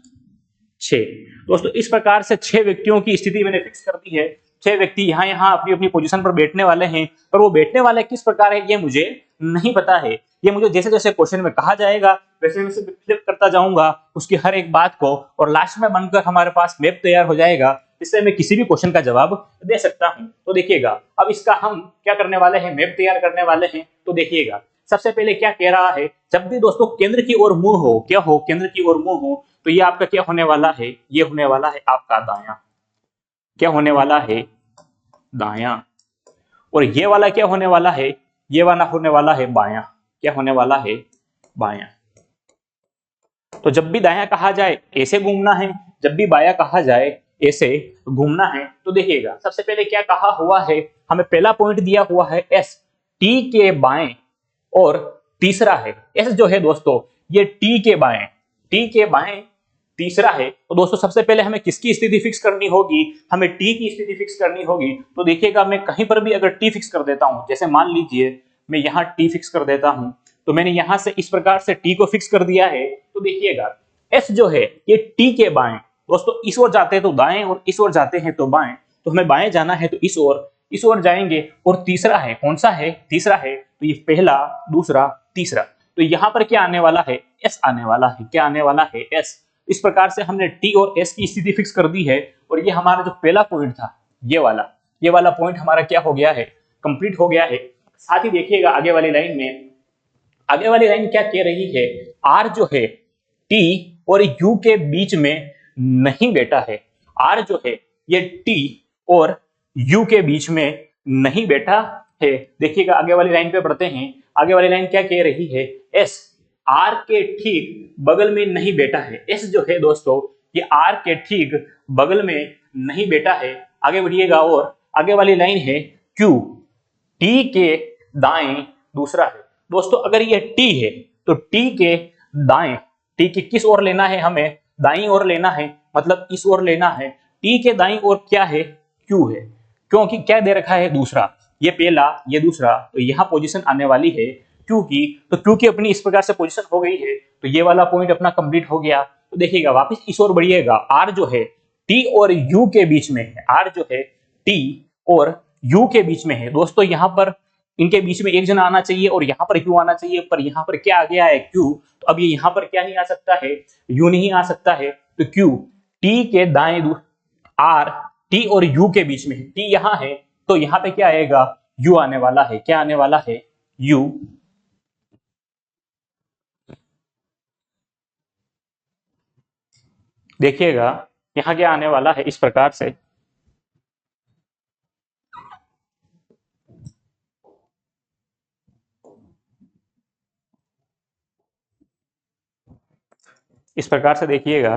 6। दोस्तों इस प्रकार से 6 व्यक्तियों की स्थिति मैंने फिक्स कर दी है। 6 व्यक्ति यहाँ यहाँ अपनी अपनी पोजीशन पर बैठने वाले हैं, पर वो बैठने वाले किस प्रकार है ये मुझे नहीं पता है। ये मुझे जैसे जैसे क्वेश्चन में कहा जाएगा वैसे वैसे फ्लिप करता जाऊंगा उसकी हर एक बात को, और लास्ट में बनकर हमारे पास मैप तैयार हो जाएगा, जिससे मैं किसी भी क्वेश्चन का जवाब दे सकता हूं। तो देखिएगा अब इसका हम क्या करने वाले हैं, मैप तैयार करने वाले हैं। तो देखिएगा सबसे पहले क्या कह रहा है, जब भी दोस्तों केंद्र की ओर मुंह हो, क्या हो, केंद्र की ओर मुंह हो, तो ये आपका क्या होने वाला है, ये होने वाला है आपका दायां। क्या होने वाला है, दायां। और ये वाला क्या होने वाला है, ये वाला होने वाला है बायां। क्या होने वाला है, बायां। तो जब भी दायां कहा जाए ऐसे घूमना है, जब भी बायां कहा जाए ऐसे घूमना है। तो देखिएगा सबसे पहले क्या कहा हुआ है, हमें पहला पॉइंट दिया हुआ है एस, टी के बाएं, और तीसरा है एस जो है दोस्तों ये टी के बाएं, टी के बाएं तीसरा है। तो दोस्तों सबसे पहले हमें किसकी स्थिति फिक्स करनी होगी, हमें टी की स्थिति फिक्स करनी होगी। तो देखिएगा मैं कहीं पर भी अगर टी फिक्स कर देता हूं, जैसे मान लीजिए मैं यहां टी फिक्स कर देता हूं, तो मैंने यहां से इस प्रकार से टी को फिक्स कर दिया है। तो देखिएगा एस जो है ये टी के बाएं, दोस्तों इस ओर जाते हैं तो दाएं और इस ओर जाते हैं तो बाएं, तो हमें बाएं जाना है तो इस ओर जाएंगे। और तीसरा है, कौन सा है, तीसरा है, तो ये पहला, दूसरा, तीसरा। तो यहाँ पर क्या आने वाला है, एस आने वाला है। क्या आने वाला है, एस। इस प्रकार से हमने टी और एस की स्थिति फिक्स कर दी है। और ये हमारा जो पहला पॉइंट था, ये वाला पॉइंट हमारा क्या हो गया है, कंप्लीट हो गया है। साथ ही देखिएगा आगे वाली लाइन में, आगे वाली लाइन क्या कह रही है, आर जो है टी और यू के बीच में नहीं बैठा है। आर जो है ये टी और यू के बीच में नहीं बैठा है। देखिएगा आगे वाली लाइन पे बढ़ते हैं। आगे वाली लाइन क्या कह रही है, एस आर के ठीक बगल में नहीं बैठा है। एस जो है दोस्तों ये आर के ठीक बगल में नहीं बैठा है। आगे बढ़िएगा और आगे वाली लाइन है क्यू टी के दाएं दूसरा है। दोस्तों अगर ये टी है तो टी के दाएं, टी के किस ओर लेना है, हमें दाईं ओर लेना है, मतलब इस ओर लेना है। टी के दाईं ओर क्या है, क्यू है, क्योंकि क्या दे रखा है, दूसरा। ये पहला, ये दूसरा, तो यहाँ पोजीशन आने वाली है क्यू की। तो क्यू की अपनी इस प्रकार से पोजीशन हो गई है, तो ये वाला पॉइंट अपना कंप्लीट हो गया। तो देखिएगा वापस इस ओर बढ़िएगा, आर जो है टी और यू के बीच में है। आर जो है टी और यू के बीच में है। दोस्तों यहाँ पर इनके बीच में एक जना आना चाहिए और यहाँ पर क्यू आना चाहिए, पर यहाँ पर क्या आ गया है, क्यू। तो अब ये यहाँ पर क्या नहीं आ सकता है, यू नहीं आ सकता है। तो क्यू टी के दाएं, आर टी और यू के बीच में है। टी यहाँ है तो यहाँ पे क्या आएगा, यू आने वाला है। क्या आने वाला है, यू। देखिएगा यहाँ क्या आने वाला है, इस प्रकार से देखिएगा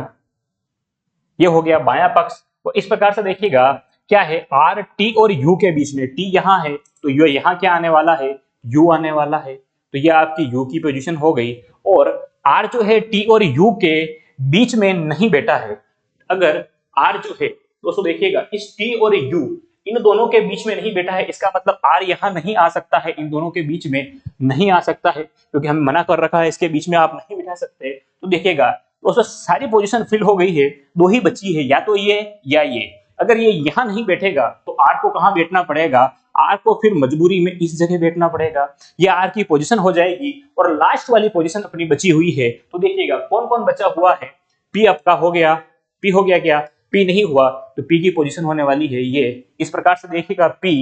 ये हो गया बायां पक्ष। तो इस प्रकार से देखिएगा क्या है, आर टी और यू के बीच में, टी यहाँ है तो यू यहाँ क्या आने वाला है, यू आने वाला है। तो ये आपकी यू की पोजीशन हो गई। और आर जो है टी और यू के बीच में नहीं बैठा है। अगर आर जो है दोस्तों देखिएगा इस टी और यू इन दोनों के बीच में नहीं बैठा है, इसका मतलब आर यहाँ नहीं आ सकता है, इन दोनों के बीच में नहीं आ सकता है, क्योंकि हमें मना कर रखा है इसके बीच में आप नहीं बिठा सकते। तो देखिएगा दोस्तों सारी पोजीशन फिल हो गई है, दो ही बची है, या तो ये या ये। अगर ये यहाँ नहीं बैठेगा तो आर को कहाँ बैठना पड़ेगा, आर को फिर मजबूरी में इस जगह बैठना पड़ेगा। ये आर की पोजीशन हो जाएगी। और लास्ट वाली पोजीशन अपनी बची हुई है। तो देखिएगा कौन कौन बचा हुआ है, पी आपका हो गया, पी हो गया, क्या पी नहीं हुआ, तो पी की पोजीशन होने वाली है ये। इस प्रकार से देखिएगा P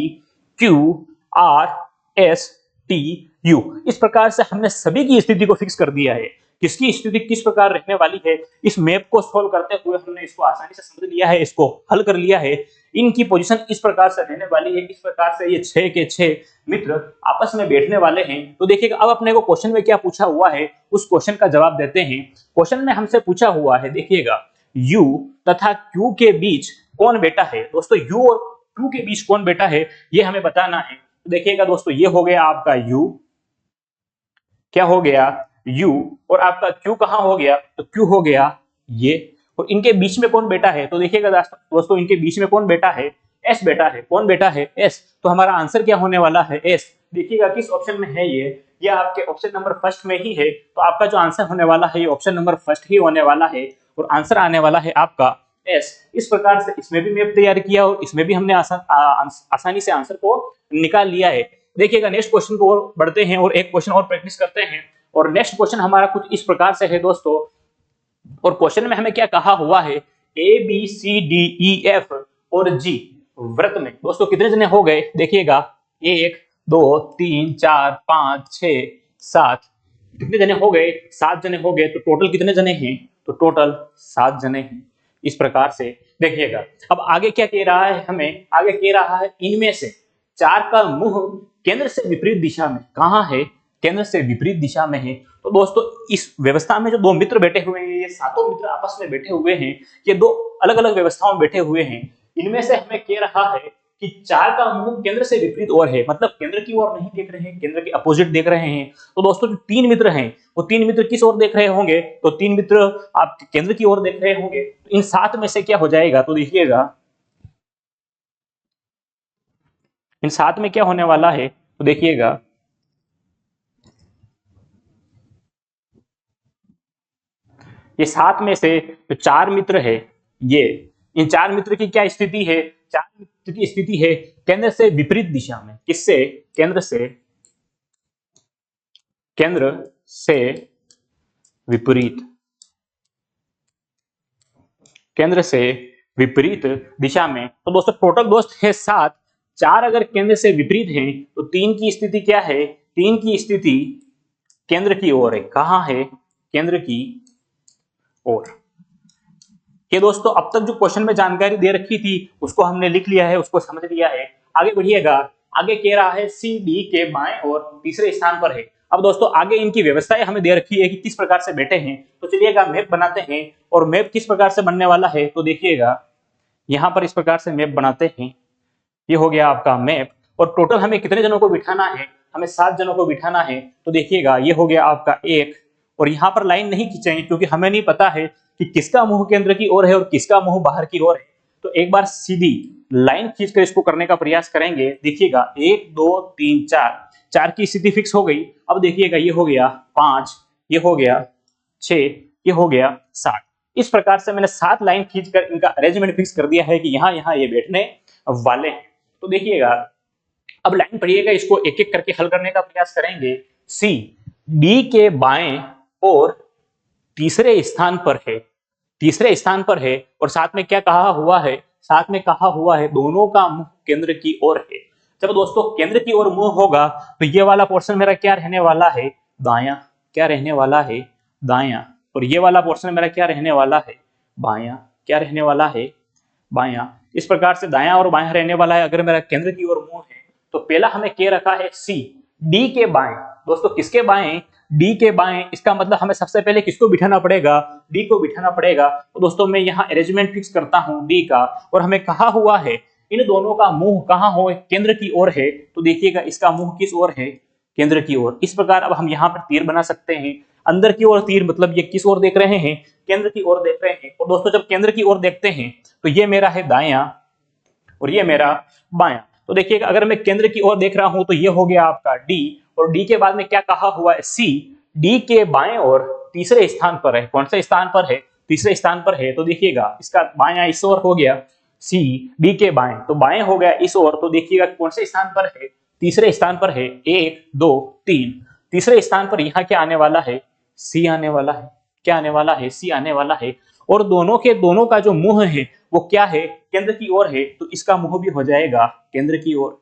Q R S T U. इस प्रकार से हमने सभी की स्थिति को फिक्स कर दिया है। किसकी स्थिति किस प्रकार रहने वाली है, इस मैप को सोल्व करते हुए हमने इसको आसानी से समझ लिया है, इसको हल कर लिया है। इनकी पोजीशन इस प्रकार से रहने वाली है। इस प्रकार से ये 6 के 6 मित्र आपस में बैठने वाले हैं। तो देखिएगा अब अपने को क्वेश्चन में क्या पूछा हुआ है, उस क्वेश्चन का जवाब देते हैं। क्वेश्चन में हमसे पूछा हुआ है, देखिएगा U तथा Q के बीच कौन बैठा है। दोस्तों U और Q के बीच कौन बैठा है ये हमें बताना है। तो देखिएगा दोस्तों ये हो गया आपका U, क्या हो गया U, और आपका Q कहाँ हो गया, तो Q हो गया ये। और इनके बीच में कौन बैठा है, तो देखिएगा दोस्तों इनके बीच में कौन बैठा है, S बैठा है। कौन बैठा है, S। तो हमारा आंसर क्या होने वाला है, S। देखिएगा किस ऑप्शन में है ये आपके ऑप्शन नंबर फर्स्ट में ही है। तो आपका जो आंसर होने वाला है ये ऑप्शन नंबर फर्स्ट ही होने वाला है, और आंसर आने वाला है आपका S। इस प्रकार से इसमें भी मैप तैयार किया और इसमें भी हमने आसानी से आंसर को निकाल लिया है। देखिएगा नेक्स्ट क्वेश्चन को और बढ़ते हैं और एक क्वेश्चन और प्रैक्टिस करते हैं। और नेक्स्ट क्वेश्चन हमारा कुछ इस प्रकार से है दोस्तों, और क्वेश्चन में हमें क्या कहा हुआ है, ABCDEF और G व्रत में दोस्तों कितने जने हो गए, देखिएगा 1 2 3 4 5 6 7, कितने जने हो गए, 7 जने हो गए। तो टोटल कितने जने हैं, तो टोटल 7 जने हैं। इस प्रकार से देखिएगा। अब आगे क्या कह रहा है, हमें आगे कह रहा है इनमें से 4 का मुंह केंद्र से विपरीत दिशा में कहां है, केंद्र से विपरीत दिशा में है। तो दोस्तों इस व्यवस्था में जो दो मित्र बैठे हुए हैं, ये सातों मित्र आपस में बैठे हुए हैं, ये दो अलग अलग व्यवस्थाओं में बैठे हुए हैं। इनमें से हमें कह रहा है कि 4 का मुंह केंद्र से विपरीत ओर है, मतलब केंद्र की ओर नहीं देख रहे हैं, केंद्र के अपोजिट देख रहे हैं। तो दोस्तों जो 3 मित्र हैं वो 3 मित्र किस ओर देख रहे होंगे, तो 3 मित्र आप केंद्र की ओर देख रहे होंगे। तो इन 7 में से क्या हो जाएगा, तो देखिएगा इन 7 में क्या होने वाला है, तो देखिएगा ये 7 में से जो 4 मित्र है, ये इन 4 मित्र की क्या स्थिति है, 4 मित्र की स्थिति है केंद्र से विपरीत दिशा में। किससे, केंद्र से विपरीत, केंद्र से विपरीत दिशा में। तो दोस्तों टोटल दोस्त है 7, 4 अगर केंद्र से विपरीत हैं तो 3 की स्थिति क्या है, 3 की स्थिति केंद्र की ओर है। कहां है, केंद्र की ओर। ये दोस्तों अब तक जो क्वेश्चन में जानकारी दे रखी थी उसको हमने लिख लिया है, उसको समझ लिया है। आगे बढ़िएगा। आगे कह रहा है सी डी के बाएं और तीसरे स्थान पर है। अब दोस्तों आगे इनकी व्यवस्थाएं हमें दे रखी है कि किस प्रकार से बैठे हैं। तो चलिएगा मैप बनाते हैं, और मैप किस प्रकार से बनने वाला है, तो देखिएगा यहां पर इस प्रकार से मैप बनाते हैं। ये हो गया आपका मैप, और टोटल हमें कितने जनों को बिठाना है, हमें 7 जनों को बिठाना है। तो देखिएगा ये हो गया आपका 1, और यहाँ पर लाइन नहीं खींचेंगे क्योंकि हमें नहीं पता है कि किसका मुंह केंद्र की ओर है और किसका मुंह बाहर की ओर है। तो एक बार सीधी लाइन खींचकर इसको करने का प्रयास करेंगे। देखिएगा 1 2 3 4, 4 की स्थिति फिक्स हो गई। अब देखिएगा ये हो गया 5, ये हो गया 6, ये हो गया 7। इस प्रकार से मैंने 7 लाइन खींचकर इनका अरेंजमेंट फिक्स कर दिया है कि यहाँ यहाँ ये बैठने वाले हैं। तो देखिएगा अब लाइन पढ़िएगा, इसको एक एक करके हल करने का प्रयास करेंगे। सी डी के बाएं और तीसरे स्थान पर है, तीसरे स्थान पर है, और साथ में क्या कहा हुआ है, साथ में कहा हुआ है दोनों का मुंह केंद्र की ओर है। जब दोस्तों केंद्र की ओर मुंह होगा तो ये वाला पोर्शन मेरा क्या रहने वाला है, दायां। क्या रहने वाला है, दायां। और ये वाला पोर्शन मेरा क्या रहने वाला है, बायां। क्या रहने वाला है, बायां। इस प्रकार से दायां और बायां रहने वाला है अगर मेरा केंद्र की ओर मुंह है। तो पहला हमें क्या रखा है, सी डी के बाएं। दोस्तों किसके बाएं, डी के बाएं। इसका मतलब हमें सबसे पहले किसको बिठाना पड़ेगा, डी को बिठाना पड़ेगा। तो दोस्तों मैं यहाँ अरेंजमेंट फिक्स करता हूँ डी का, और हमें कहा हुआ है इन दोनों का मुंह कहाँ हो, केंद्र की ओर है। तो देखिएगा इसका मुंह किस ओर है, केंद्र की ओर। इस प्रकार अब हम यहाँ पर तीर बना सकते हैं। अंदर की ओर तीर मतलब ये किस ओर देख रहे हैं, केंद्र की ओर देख रहे हैं। और दोस्तों जब केंद्र की ओर देखते हैं तो ये मेरा है दायां और ये मेरा बायां। तो देखिएगा अगर मैं केंद्र की ओर देख रहा हूं तो ये हो गया आपका डी, और डी के बाद में क्या कहा हुआ है, सी डी के बाएं और तीसरे स्थान पर है। कौन से स्थान पर है, तीसरे स्थान पर है। तो देखिएगा इसका बायां इस ओर हो गया, सी डी के बाएं, तो बाएं हो गया इस ओर। तो देखिएगा कौन से स्थान पर है, तीसरे स्थान पर है। 1 2 3, तीसरे स्थान पर यहाँ क्या आने वाला है, सी आने वाला है। क्या आने वाला है, सी आने वाला है। और दोनों के दोनों का जो मुंह है वो क्या है, केंद्र की ओर है। तो इसका मुंह भी हो जाएगा केंद्र की ओर।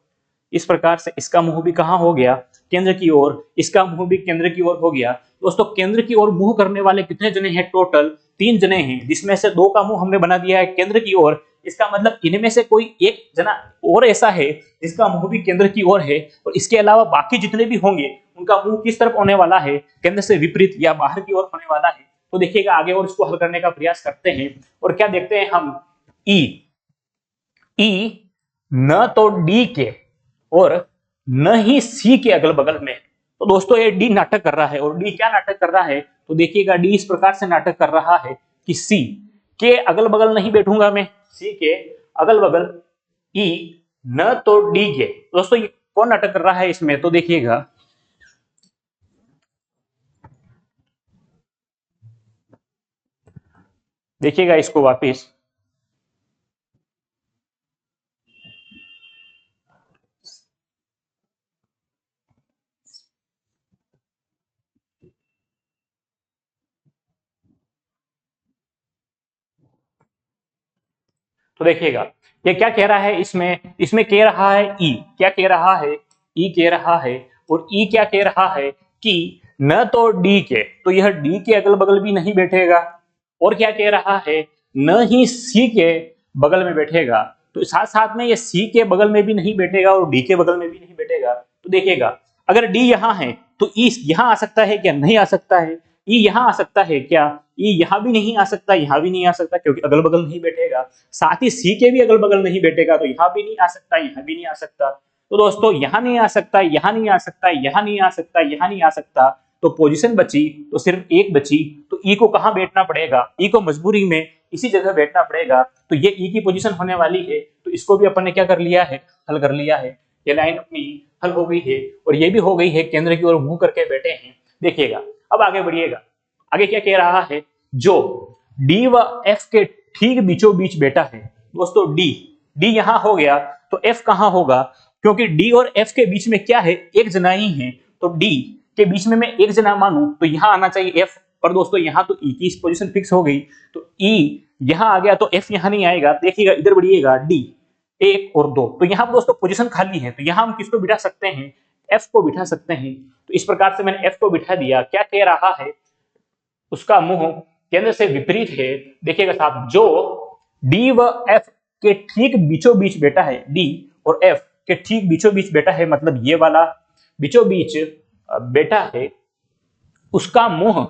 इस प्रकार से इसका मुंह भी कहां हो गया, केंद्र की ओर। इसका मुंह भी केंद्र की ओर हो गया। दोस्तों केंद्र की ओर मुंह करने वाले कितने जने हैं, टोटल 3 जने हैं, जिसमें से 2 का मुंह हमने बना दिया है केंद्र की ओर। इसका मतलब इनमें से कोई एक जना और ऐसा है जिसका मुंह भी केंद्र की ओर है, और इसके अलावा बाकी जितने भी होंगे उनका मुंह किस तरफ होने वाला है, केंद्र से विपरीत या बाहर की ओर होने वाला है। तो देखिएगा आगे और इसको हल करने का प्रयास करते हैं। और क्या देखते हैं हम, ई न तो डी के और न ही सी के अगल बगल में। तो दोस्तों ये डी नाटक कर रहा है, और डी क्या नाटक कर रहा है, तो देखिएगा डी इस प्रकार से नाटक कर रहा है कि सी के अगल बगल नहीं बैठूंगा मैं, सी के अगल बगल ई न तो डी के। दोस्तों ये कौन नाटक कर रहा है इसमें, तो देखिएगा इसको वापिस, तो देखिएगा ये क्या कह रहा है इसमें कह रहा है ई, क्या कह रहा है, ई कह रहा है, और ई क्या कह रहा है कि न तो डी के, तो यह डी के अगल बगल भी नहीं बैठेगा, और क्या कह रहा है, न ही सी के बगल में बैठेगा, तो साथ साथ में ये सी के बगल में भी नहीं बैठेगा और डी के बगल में भी नहीं बैठेगा। तो देखिएगा अगर डी यहाँ है तो ई यहाँ आ सकता है क्या, नहीं आ सकता है, ई यहाँ आ सकता है क्या, ई यहाँ भी नहीं आ सकता, यहाँ भी नहीं आ सकता क्योंकि अगल बगल नहीं बैठेगा, साथ ही सी के भी अगल बगल नहीं बैठेगा, तो यहाँ भी नहीं आ सकता, यहाँ भी नहीं आ सकता। तो दोस्तों यहाँ नहीं आ सकता, यहाँ नहीं आ सकता, यहाँ नहीं आ सकता, यहाँ नहीं आ सकता, तो पोजीशन बची तो सिर्फ एक बची, तो ई को कहाँ बैठना पड़ेगा, ई को मजबूरी में इसी जगह बैठना पड़ेगा, तो ये ई की पोजीशन होने वाली है, तो इसको भी अपन ने क्या कर लिया है, हल कर लिया है, ये लाइन अपनी हल हो गई है, और ये भी हो गई है, केंद्र की ओर मुंह करके बैठे हैं। देखिएगा अब आगे बढ़िएगा, आगे क्या कह रहा है, जो डी व एफ के ठीक बीचों बीच बैठा है। दोस्तों डी यहां हो गया, तो एफ कहां होगा, क्योंकि डी और एफ के बीच में क्या है, एक जना ही है, तो डी के बीच में मैं एक जना मानूं तो यहां आना चाहिए एफ, पर दोस्तों यहां तो ई की पोजीशन फिक्स हो गई, तो ई यहां आ गया, तो एफ यहां नहीं आएगा। देखिएगा इधर बढ़िएगा, डी एक और दो, तो यहाँ दोस्तों पोजीशन खाली है, तो यहाँ हम किसको बिठा सकते हैं, एफ को बिठा सकते हैं। तो इस प्रकार से मैंने एफ को बिठा दिया। क्या कह रहा है, उसका मुंह केंद्र से विपरीत है। देखिएगा साहब, जो डी व एफ के ठीक बीचों बीच बैठा है, डी और एफ के ठीक बीचों बीच बैठा है, मतलब ये वाला बीचों बीच बैठा है, उसका मुंह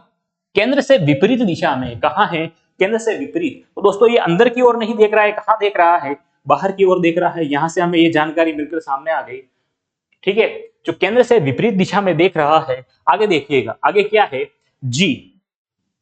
केंद्र से विपरीत दिशा में, कहां है, केंद्र से विपरीत। तो दोस्तों ये अंदर की ओर नहीं देख रहा है, कहां देख रहा है, बाहर की ओर देख रहा है। यहां से हमें ये जानकारी मिलकर सामने आ गई, ठीक है, जो केंद्र से विपरीत दिशा में देख रहा है। आगे देखिएगा, आगे क्या है, जी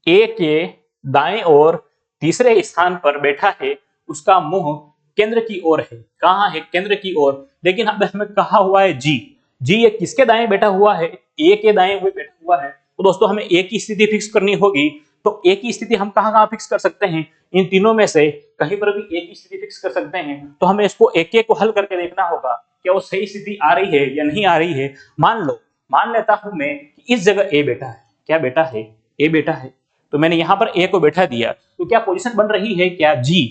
ए के दाएं ओर तीसरे स्थान पर बैठा है, उसका मुंह केंद्र की ओर है, कहां है, केंद्र की ओर। लेकिन अब हमें कहा हुआ है जी ये किसके दाएं बैठा हुआ है, ए के दाएं हुए बैठा हुआ है। तो दोस्तों हमें ए की स्थिति फिक्स करनी होगी, तो ए की स्थिति हम कहां कहां फिक्स कर सकते हैं, इन तीनों में से कहीं पर भी ए की स्थिति फिक्स कर सकते हैं। तो हमें इसको एक एक को हल करके देखना होगा, क्या वो सही स्थिति आ रही है या नहीं आ रही है। मान लेता हूं मैं कि इस जगह ए बेटा है, क्या बेटा है, ए बेटा है, तो मैंने यहां पर ए को बैठा दिया, तो क्या पोजीशन बन रही है, क्या जी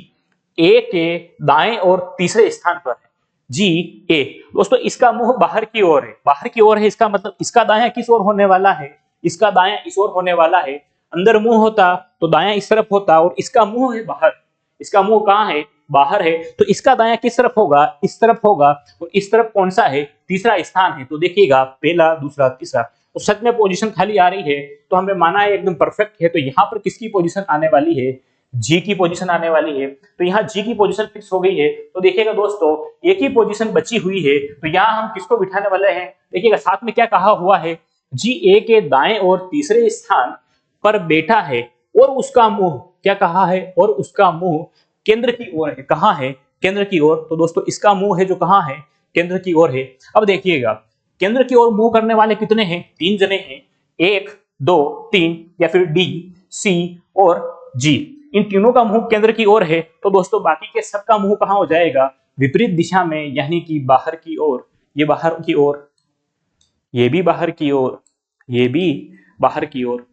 ए के दाएं और तीसरे स्थान पर है, जी ए। दोस्तों इसका मुंह बाहर की ओर है, बाहर की ओर है, इसका मतलब इसका दायां किस ओर होने वाला है, इसका दायां इस ओर होने वाला है। अंदर मुंह होता तो दायां इस तरफ होता, और इसका मुंह है बाहर, इसका मुंह कहां है, बाहर है, तो इसका दायां किस तरफ होगा, इस तरफ होगा, और इस तरफ कौन सा है, तीसरा स्थान है। तो देखिएगा पहला, दूसरा, तीसरा, तो सच में पोजीशन खाली आ रही है, तो हमने माना है एकदम परफेक्ट है। तो यहाँ पर किसकी पोजीशन आने वाली है, जी की पोजीशन आने वाली है, तो यहाँ जी की पोजीशन फिक्स हो गई है। तो देखिएगा दोस्तों ए की पोजीशन बची हुई है, तो यहाँ हम किसको बिठाने वाले हैं, देखिएगा साथ में क्या कहा हुआ है, जी ए के दाएं और तीसरे स्थान पर बैठा है, और उसका मुंह क्या कहा है, और उसका मुंह केंद्र की ओर है, कहां है, केंद्र की ओर। तो दोस्तों इसका मुंह है जो कहां है, केंद्र की ओर है। अब देखिएगा केंद्र की ओर मुंह करने वाले कितने हैं, तीन जने हैं, 1 2 3, या फिर डी, सी और जी, इन तीनों का मुंह केंद्र की ओर है। तो दोस्तों बाकी के सबका मुंह कहां हो जाएगा, विपरीत दिशा में, यानी कि बाहर की ओर। ये बाहर की ओर, ये भी बाहर की ओर, ये भी बाहर की ओर।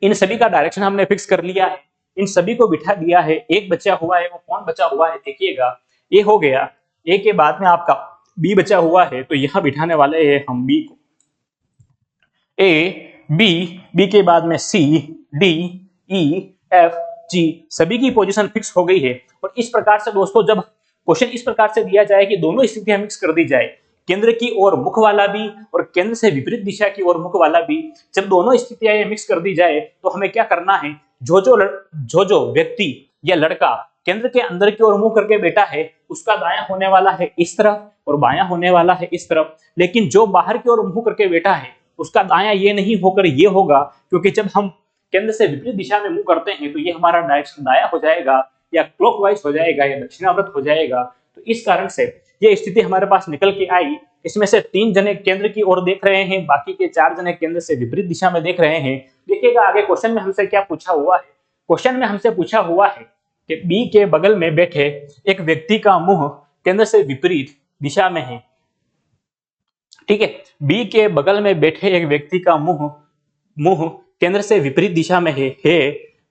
इन सभी का डायरेक्शन हमने फिक्स कर लिया है, इन सभी को बिठा दिया है। एक बचा हुआ है, वो कौन बचा हुआ है, देखिएगा ए हो गया, ए के बाद में आपका बी बचा हुआ है, तो यहां बिठाने वाले हैं हम बी को, ए बी, बी के बाद में सी, डी, ई, एफ, जी, सभी की पोजीशन फिक्स हो गई है। और इस प्रकार से दोस्तों जब क्वेश्चन इस प्रकार से दिया जाए कि दोनों स्थितियां मिक्स कर दी जाए, केंद्र की ओर मुख वाला भी और केंद्र से विपरीत दिशा की ओर मुख वाला भी, जब दोनों स्थितियां मिक्स कर दी जाए, तो हमें क्या करना है, जो व्यक्ति या लड़का केंद्र के अंदर की ओर मुंह करके बैठा है, उसका दायां होने वाला है इस तरफ और बायां होने वाला है इस तरफ। लेकिन जो बाहर की ओर मुंह करके बैठा है, उसका दायां ये नहीं होकर ये होगा, क्योंकि जब हम केंद्र से विपरीत दिशा में मूव करते हैं तो ये हमारा डायरेक्शन दायां हो जाएगा या क्लॉकवाइज हो जाएगा या दक्षिणावर्त हो जाएगा। तो इस कारण से ये स्थिति हमारे पास निकल के आई। इसमें से 3 जने केंद्र की ओर देख रहे हैं, बाकी के 4 जने केंद्र से विपरीत दिशा में देख रहे हैं। देखिएगा आगे क्वेश्चन में हमसे क्या पूछा हुआ है। क्वेश्चन में हमसे पूछा हुआ है कि बी के बगल में बैठे एक व्यक्ति का मुंह केंद्र से विपरीत दिशा में है। ठीक है, बी के बगल में बैठे एक व्यक्ति का मुंह केंद्र से विपरीत दिशा में है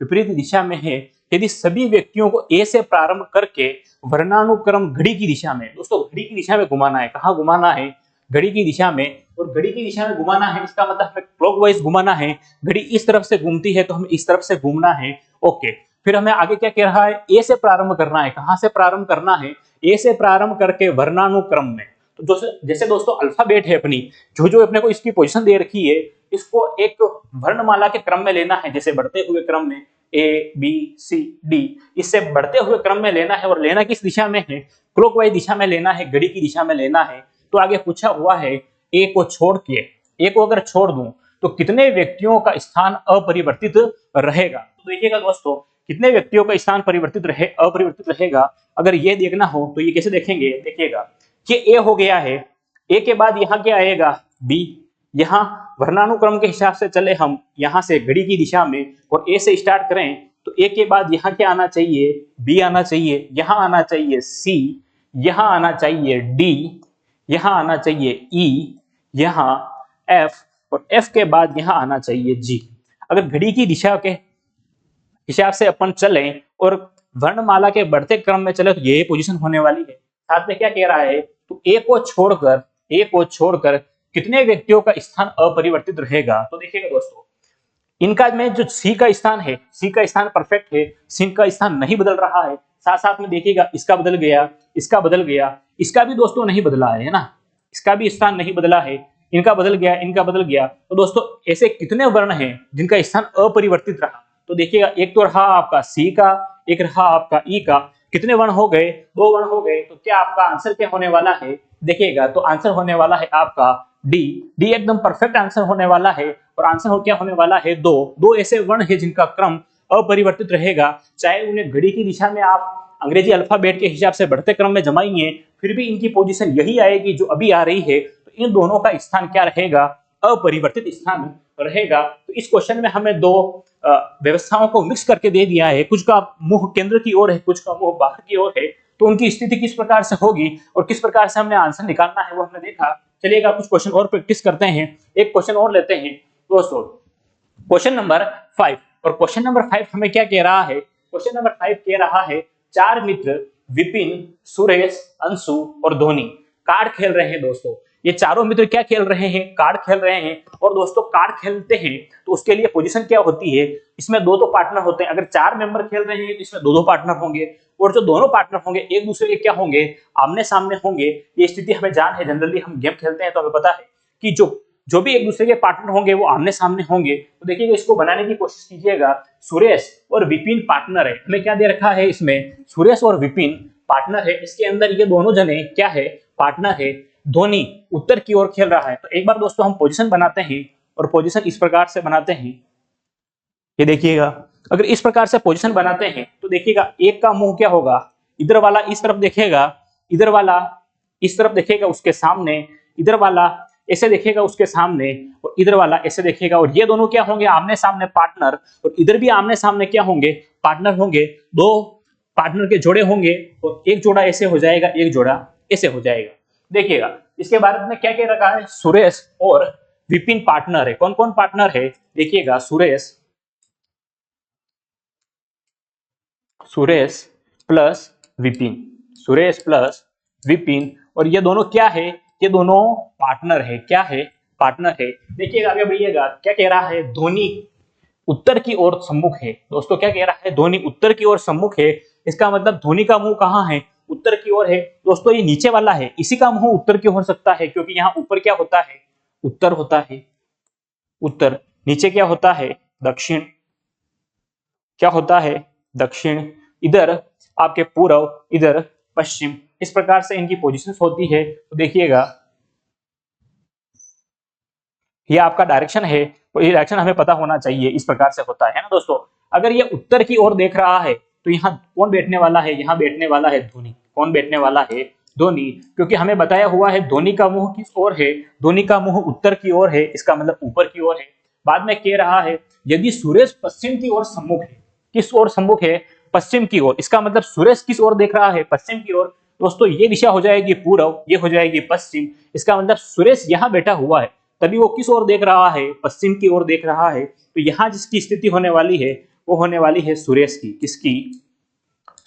विपरीत दिशा में है। यदि सभी व्यक्तियों को ए से प्रारंभ करके वर्णानुक्रम घड़ी की दिशा में, दोस्तों घड़ी की दिशा में घुमाना है। कहाँ घुमाना है? घड़ी की दिशा में। और घड़ी की दिशा में घुमाना है, इसका मतलब हमें क्लॉकवाइज घुमाना है। घड़ी इस तरफ से घूमती है तो हमें इस तरफ से घूमना है। ओके, फिर हमें आगे क्या कह रहा है? ए से प्रारंभ करना है। कहां से प्रारंभ करना है? ए से प्रारंभ करके वर्णानुक्रम में। तो जैसे दोस्तों अल्फाबेट है अपनी, जो जो अपने को इसकी पोजीशन दे रखी है, इसको एक वर्णमाला के क्रम में लेना है। जैसे बढ़ते हुए क्रम में ए बी सी डी, इससे बढ़ते हुए क्रम में लेना है। और लेना किस दिशा में है? क्लॉकवाइज दिशा में लेना है, घड़ी की दिशा में लेना है। तो आगे पूछा हुआ है ए को छोड़ के, ए को अगर छोड़ दूं तो कितने व्यक्तियों का स्थान अपरिवर्तित रहेगा? तो देखिएगा दोस्तों, कितने व्यक्तियों का स्थान अपरिवर्तित रहेगा। अगर ये देखना हो तो ये कैसे देखेंगे? देखिएगा, ये ए हो गया है। ए के बाद यहाँ क्या आएगा? बी। यहाँ वर्णानुक्रम के हिसाब से चले हम यहाँ से घड़ी की दिशा में और ए से स्टार्ट करें तो ए के बाद यहाँ क्या आना चाहिए? बी आना चाहिए। यहाँ आना चाहिए सी, यहाँ आना चाहिए डी, यहाँ आना चाहिए ई, यहाँ एफ, और एफ के बाद यहाँ आना चाहिए जी। अगर घड़ी की दिशा के हिसाब से अपन चले और वर्णमाला के बढ़ते क्रम में चले तो ये पोजीशन होने वाली है। साथ में क्या कह रहा है? तो ए को छोड़कर कितने व्यक्तियों का स्थान अपरिवर्तित रहेगा? तो देखिएगा दोस्तों, इनका में जो सी का स्थान है, सी का स्थान परफेक्ट है, सी का स्थान नहीं बदल रहा है। साथ साथ में देखिएगा इसका बदल गया, इसका बदल गया, इसका भी दोस्तों नहीं बदला है ना, इसका भी स्थान नहीं बदला है। इनका बदल गया, इनका बदल गया। तो दोस्तों ऐसे कितने वर्ण हैं जिनका स्थान अपरिवर्तित रहा? तो देखिएगा, एक तो रहा आपका सी का, एक रहा आपका ई का। कितने वर्ण हो गए? 2 वर्ण हो गए। तो क्या आपका आंसर क्या होने वाला है? देखिएगा, तो आंसर होने वाला है आपका डी। डी एकदम परफेक्ट आंसर होने वाला है। और आंसर हो क्या होने वाला है? 2 ऐसे वर्ण है जिनका क्रम अपरिवर्तित रहेगा। चाहे उन्हें घड़ी की दिशा में आप अंग्रेजी अल्फाबेट के हिसाब से बढ़ते क्रम में जमाएंगे, फिर भी इनकी पोजीशन यही आएगी जो अभी आ रही है। तो इन दोनों का स्थान क्या रहेगा? अपरिवर्तित स्थान रहेगा। तो इस क्वेश्चन में हमें 2 व्यवस्थाओं को मिक्स करके दे दिया है। कुछ का मुंह केंद्र की ओर है, कुछ का मुंह बाहर की ओर है। तो उनकी स्थिति किस प्रकार से होगी और किस प्रकार से हमने आंसर निकालना है वो हमने देखा। चलिएगा कुछ क्वेश्चन और प्रैक्टिस करते हैं। एक क्वेश्चन और लेते हैं दोस्तों, क्वेश्चन नंबर 5। और क्वेश्चन नंबर 5 हमें क्या कह रहा है? क्वेश्चन नंबर 5 कह रहा है 4 मित्र विपिन, सुरेश, अंशु और धोनी कार्ड खेल रहे हैं। दोस्तों ये चारों मित्र क्या खेल रहे हैं? कार्ड खेल रहे हैं। और दोस्तों कार्ड खेलते हैं तो उसके लिए पोजीशन क्या होती है? इसमें 2 पार्टनर होते हैं। अगर 4 मेंबर खेल रहे हैं तो इसमें 2 पार्टनर होंगे। और जो दोनों पार्टनर होंगे एक दूसरे के क्या होंगे? आमने सामने होंगे। ये स्थिति हमें जान है, जनरली हम गेम खेलते हैं तो हमें पता है कि जो भी एक दूसरे के पार्टनर होंगे वो आमने सामने होंगे। तो देखिएगा, इसको बनाने की कोशिश कीजिएगा। सुरेश और विपिन पार्टनर है। हमें क्या दे रखा है? इसमें सुरेश और विपिन पार्टनर है। इसके अंदर ये दोनों जने क्या है? पार्टनर है। धोनी उत्तर की ओर खेल रहा है। तो एक बार दोस्तों हम पोजीशन बनाते हैं और पोजीशन इस प्रकार से बनाते हैं। ये देखिएगा, अगर इस प्रकार से पोजीशन बनाते हैं तो देखिएगा एक का मुंह क्या होगा? इधर वाला इस तरफ देखेगा, इधर वाला इस तरफ देखेगा उसके सामने, इधर वाला ऐसे देखेगा उसके सामने, और इधर वाला ऐसे देखेगा। और ये दोनों क्या होंगे? आमने सामने पार्टनर। और इधर भी आमने सामने क्या होंगे? पार्टनर होंगे। 2 पार्टनर के जोड़े होंगे और एक जोड़ा ऐसे हो जाएगा, एक जोड़ा ऐसे हो जाएगा। देखिएगा, इसके बारे में क्या कह रखा है? सुरेश और विपिन पार्टनर है। कौन कौन पार्टनर है? देखिएगा, सुरेश प्लस विपिन, सुरेश प्लस विपिन। और ये दोनों क्या है? ये दोनों पार्टनर है। क्या है? पार्टनर है। देखिएगा आगे बढ़िएगा, क्या कह रहा है? धोनी उत्तर की ओर सम्मुख है। दोस्तों क्या कह रहा है? धोनी उत्तर की ओर सम्मुख है। इसका मतलब धोनी का मुंह कहाँ है? उत्तर की ओर है। दोस्तों ये नीचे वाला है, इसी का मुंह उत्तर की ओर हो सकता है, क्योंकि यहाँ ऊपर क्या होता है? उत्तर होता है, उत्तर। नीचे क्या होता है? दक्षिण। क्या होता है? दक्षिण। इधर आपके पूर्व, इधर पश्चिम। इस प्रकार से इनकी पोजीशंस होती है। तो देखिएगा, ये आपका डायरेक्शन है, तो ये डायरेक्शन हमें पता होना चाहिए, इस प्रकार से होता है ना दोस्तों। अगर ये उत्तर की ओर देख रहा है तो यहाँ कौन बैठने वाला है, यहाँ बैठने वाला है ध्वनि। कौन बैठने वाला है, ध्वनि, क्योंकि हमें बताया हुआ है ध्वनि का मुंह किस ओर है, ध्वनि का मुंह उत्तर की ओर है, इसका मतलब ऊपर की ओर है। बाद में कह रहा है यदि सुरेश पश्चिम की ओर सम्मुख है, किस ओर सम्मुख है, पश्चिम की ओर, इसका मतलब सुरेश किस ओर देख रहा है, पश्चिम की ओर। दोस्तों ये दिशा हो जाएगी पूर्व, ये हो जाएगी पश्चिम, इसका मतलब सुरेश यहाँ बैठा हुआ है, तभी वो किस ओर देख रहा है, पश्चिम की ओर देख रहा है। तो यहाँ जिसकी स्थिति होने वाली है वो होने वाली है सुरेश की, किसकी,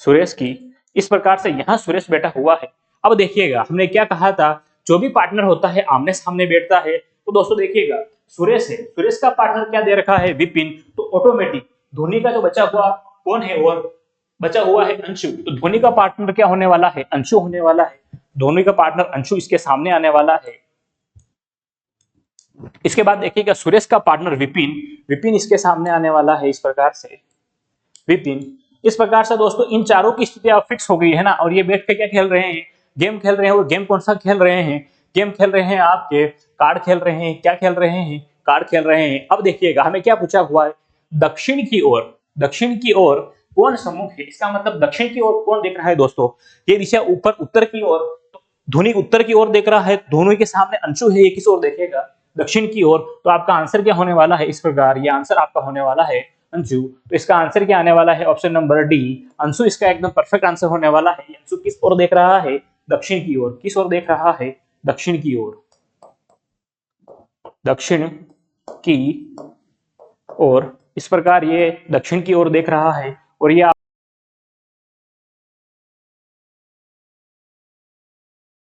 सुरेश की। इस प्रकार से यहाँ सुरेश बैठा हुआ है। अब देखिएगा हमने क्या कहा था, जो भी पार्टनर होता है आमने सामने बैठता है। तो दोस्तों देखिएगा सुरेश है, सुरेश का पार्टनर क्या दे रखा है, विपिन, तो ऑटोमेटिक ध्वनि का जो बचा हुआ कौन है, और बचा हुआ है अंशु, तो ध्वनि का पार्टनर क्या होने वाला है, अंशु होने वाला है। ध्वनि का पार्टनर अंशु इसके सामने आने वाला है। इसके बाद देखिएगा सुरेश का पार्टनर विपिन, विपिन इसके सामने आने वाला है, इस प्रकार से विपिन। इस प्रकार से दोस्तों इन चारों की स्थिति अब फिक्स हो गई है ना। और ये बैठ के क्या खेल रहे हैं, गेम खेल रहे हैं। और गेम कौन सा खेल रहे हैं, गेम खेल रहे हैं आपके कार्ड खेल रहे हैं। क्या खेल रहे हैं, कार्ड खेल रहे हैं। अब देखिएगा हमें क्या पूछा हुआ है, दक्षिण की ओर, दक्षिण की ओर कौन सम्मुख है, इसका मतलब दक्षिण की ओर कौन देख रहा है दोस्तों, ये दिशा ऊपर उत्तर की ओर, तो ध्वनि उत्तर की ओर देख रहा है, ध्वनि के सामने अंशु है, ये किस ओर देखेगा, दक्षिण की ओर। तो आपका आंसर क्या होने वाला है, इस प्रकार ये आंसर आपका होने वाला है अंशु। तो इसका आंसर क्या आने वाला है, ऑप्शन नंबर डी, अंशु इसका एकदम परफेक्ट आंसर होने वाला है। अंशु किस ओर देख रहा है, दक्षिण की ओर। किस ओर देख रहा है, दक्षिण की ओर, दक्षिण की ओर। इस प्रकार ये दक्षिण की ओर देख रहा है। और ये